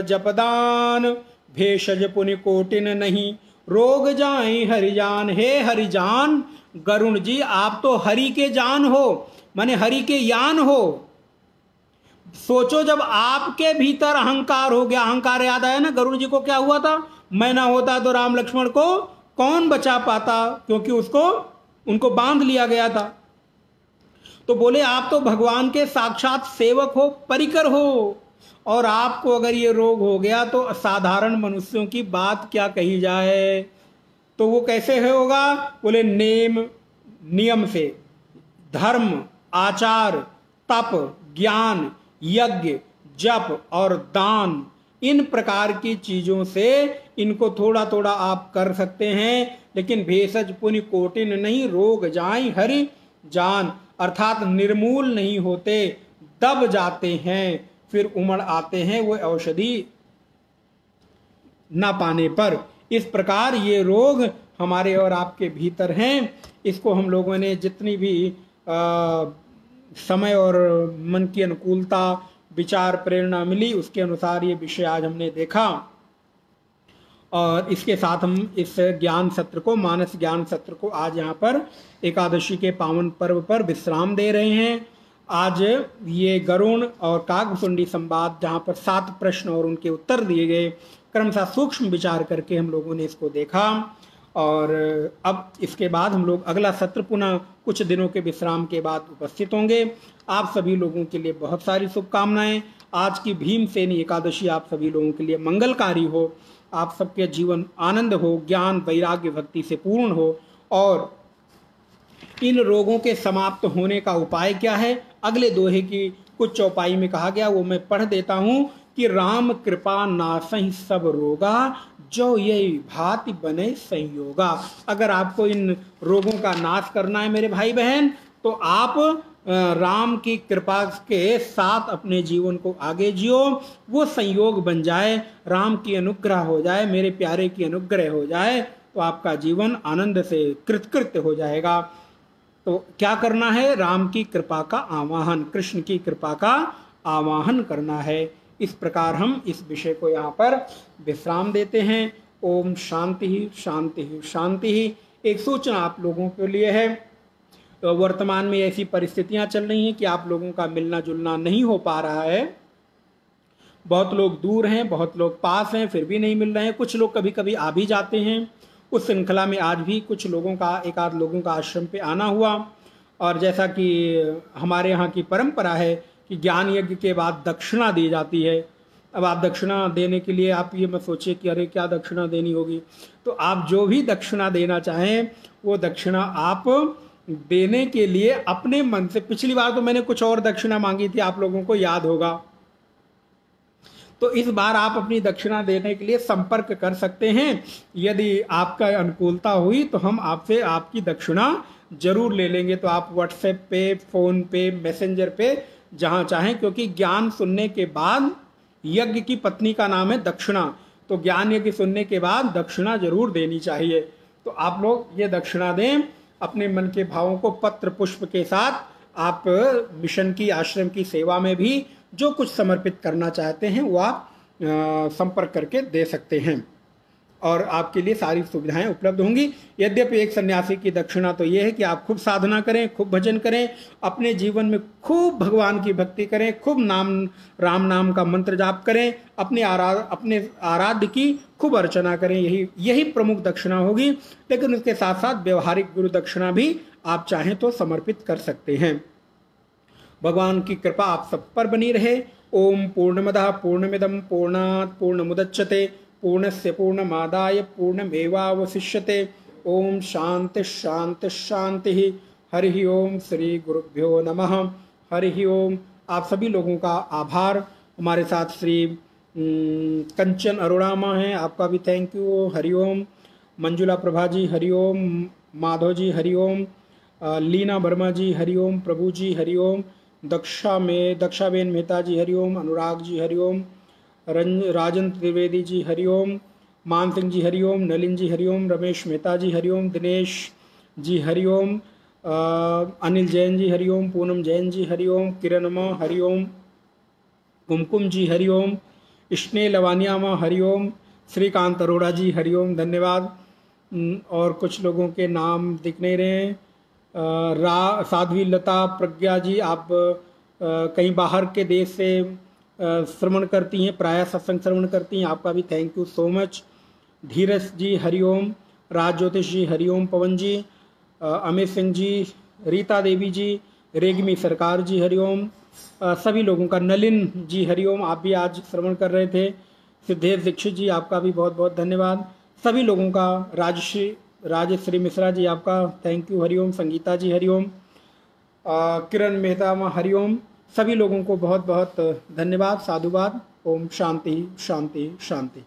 जपदान, भेषज पुण्य कोटिन नहीं, रोग जाई हरिजान। हे हरिजान, गरुण जी आप तो हरि के जान हो, माने हरि के यान हो। सोचो जब आपके भीतर अहंकार हो गया, अहंकार याद आया ना गरुड़ जी को क्या हुआ था? मैं ना होता तो राम लक्ष्मण को कौन बचा पाता, क्योंकि उनको बांध लिया गया था। तो बोले आप तो भगवान के साक्षात सेवक हो, परिकर हो, और आपको अगर ये रोग हो गया तो साधारण मनुष्यों की बात क्या कही जाए। तो वो कैसे होगा? बोले नेम, नियम से, धर्म, आचार, तप, ज्ञान, यज्ञ, जप और दान, इन प्रकार की चीजों से इनको थोड़ा थोड़ा आप कर सकते हैं, लेकिन भेषज पुण्य कोटिन नहीं, रोग जाई हरि जान, अर्थात निर्मूल नहीं होते, दब जाते हैं, फिर उमड़ आते हैं वो औषधि ना पाने पर। इस प्रकार ये रोग हमारे और आपके भीतर हैं। इसको हम लोगों ने जितनी भी समय और मन की अनुकूलता, विचार, प्रेरणा मिली उसके अनुसार ये विषय आज हमने देखा। और इसके साथ हम इस ज्ञान सत्र को, मानस ज्ञान सत्र को आज यहाँ पर एकादशी के पावन पर्व पर विश्राम दे रहे हैं। आज ये गरुण और काकभुसुंडी संवाद, जहाँ पर 7 प्रश्न और उनके उत्तर दिए गए, क्रमशः सूक्ष्म विचार करके हम लोगों ने इसको देखा। और अब इसके बाद हम लोग अगला सत्र पुनः कुछ दिनों के विश्राम के बाद उपस्थित होंगे। आप सभी लोगों के लिए बहुत सारी शुभकामनाएं। आज की भीमसेनी एकादशी आप सभी लोगों के लिए मंगलकारी हो, आप सबके जीवन आनंद हो, ज्ञान वैराग्य भक्ति से पूर्ण हो। और इन रोगों के समाप्त होने का उपाय क्या है, अगले दोहे की कुछ चौपाई में कहा गया, वो मैं पढ़ देता हूं कि राम कृपा नासहि सब रोगा, जो ये भांति बने संयोगा। अगर आपको इन रोगों का नाश करना है मेरे भाई बहन, तो आप राम की कृपा के साथ अपने जीवन को आगे जियो, वो संयोग बन जाए, राम की अनुग्रह हो जाए, मेरे प्यारे की अनुग्रह हो जाए, तो आपका जीवन आनंद से कृतकृत्य हो जाएगा। तो क्या करना है, राम की कृपा का आवाहन, कृष्ण की कृपा का आवाहन करना है। इस प्रकार हम इस विषय को यहाँ पर विश्राम देते हैं। ओम शांति ही शांति ही शांति ही। एक सूचना आप लोगों के लिए है, वर्तमान में ऐसी परिस्थितियां चल रही हैं कि आप लोगों का मिलना जुलना नहीं हो पा रहा है। बहुत लोग दूर हैं, बहुत लोग पास हैं, फिर भी नहीं मिल रहे हैं। कुछ लोग कभी कभी आ भी जाते हैं। उस श्रृंखला में आज भी कुछ लोगों का, एक आध लोगों का आश्रम पे आना हुआ। और जैसा कि हमारे यहाँ की परंपरा है कि ज्ञान यज्ञ के बाद दक्षिणा दी जाती है। अब आप दक्षिणा देने के लिए आप ये मत सोचिए कि अरे क्या दक्षिणा देनी होगी, तो आप जो भी दक्षिणा देना चाहें वो दक्षिणा आप देने के लिए अपने मन से, पिछली बार तो मैंने कुछ और दक्षिणा मांगी थी, आप लोगों को याद होगा, तो इस बार आप अपनी दक्षिणा देने के लिए संपर्क कर सकते हैं। यदि आपका अनुकूलता हुई तो हम आपसे आपकी दक्षिणा जरूर ले लेंगे। तो आप व्हाट्सएप पे, फोन पे, मैसेंजर पे, जहां चाहें, क्योंकि ज्ञान सुनने के बाद, यज्ञ की पत्नी का नाम है दक्षिणा, तो ज्ञान यज्ञ सुनने के बाद दक्षिणा जरूर देनी चाहिए। तो आप लोग ये दक्षिणा दें, अपने मन के भावों को पत्र पुष्प के साथ आप मिशन की, आश्रम की सेवा में भी जो कुछ समर्पित करना चाहते हैं वो आप संपर्क करके दे सकते हैं, और आपके लिए सारी सुविधाएं उपलब्ध होंगी। यद्यपि एक सन्यासी की दक्षिणा तो ये है कि आप खूब साधना करें, खूब भजन करें, अपने जीवन में खूब भगवान की भक्ति करें, खूब राम नाम का मंत्र जाप करें, अपने आराध्य की खूब अर्चना करें, यही प्रमुख दक्षिणा होगी। लेकिन उसके साथ साथ व्यवहारिक गुरु दक्षिणा भी आप चाहें तो समर्पित कर सकते हैं। भगवान की कृपा आप सब पर बनी रहे। ओम पूर्णमदः पूर्णमिदं पूर्णात् पूर्णमुदच्यते पूर्णस्य पूर्णमादाय पूर्णमेवावशिष्यते। ओम शांति शांति शांति। हरि ओम। श्री गुरुभ्यो नमः। हरि ओम। आप सभी लोगों का आभार। हमारे साथ श्री कंचन अरोड़ा माँ हैं, आपका भी थैंक यू। हरि ओम। मंजुला प्रभा जी हरि ओम। माधव जी हरि ओम। लीना वर्मा जी हरि ओम। प्रभु जी हरि ओम। दक्षाबेन मेहता जी हरि ओम। अनुराग जी हरि ओम। राजन त्रिवेदी जी हरि ओम। मान सिंह जी हरि ओम। नलिन जी हरि ओम। रमेश मेहता जी हरि ओम। दिनेश जी हरि ओम। अनिल जैन जी हरि ओम। पूनम जैन जी हरि ओम। किरण माँ हरि ओम। कुमकुम जी हरि ओम। स्नेह लवानिया माँ हरि ओम। श्रीकांत अरोड़ा जी हरि ओम। धन्यवाद। और कुछ लोगों के नाम दिख नहीं रहे हैं। साध्वी लता प्रज्ञा जी, आप कहीं बाहर के देश से श्रवण करती हैं, प्रायः सत्संग श्रवण करती हैं, आपका भी थैंक यू सो मच। धीरज जी हरिओम। राज ज्योतिष जी हरिओम। पवन जी, अमित सिंह जी, रीता देवी जी, रेगमी सरकार जी हरिओम। सभी लोगों का, नलिन जी हरिओम, आप भी आज श्रवण कर रहे थे। सिद्धेश दीक्षित जी, आपका भी बहुत बहुत धन्यवाद। सभी लोगों का, राजश्री मिश्रा जी, आपका थैंक यू हरिओम। संगीता जी हरिओम। किरण मेहता माँ हरिओम। सभी लोगों को बहुत बहुत धन्यवाद, साधुवाद। ओम शांति शांति शांति।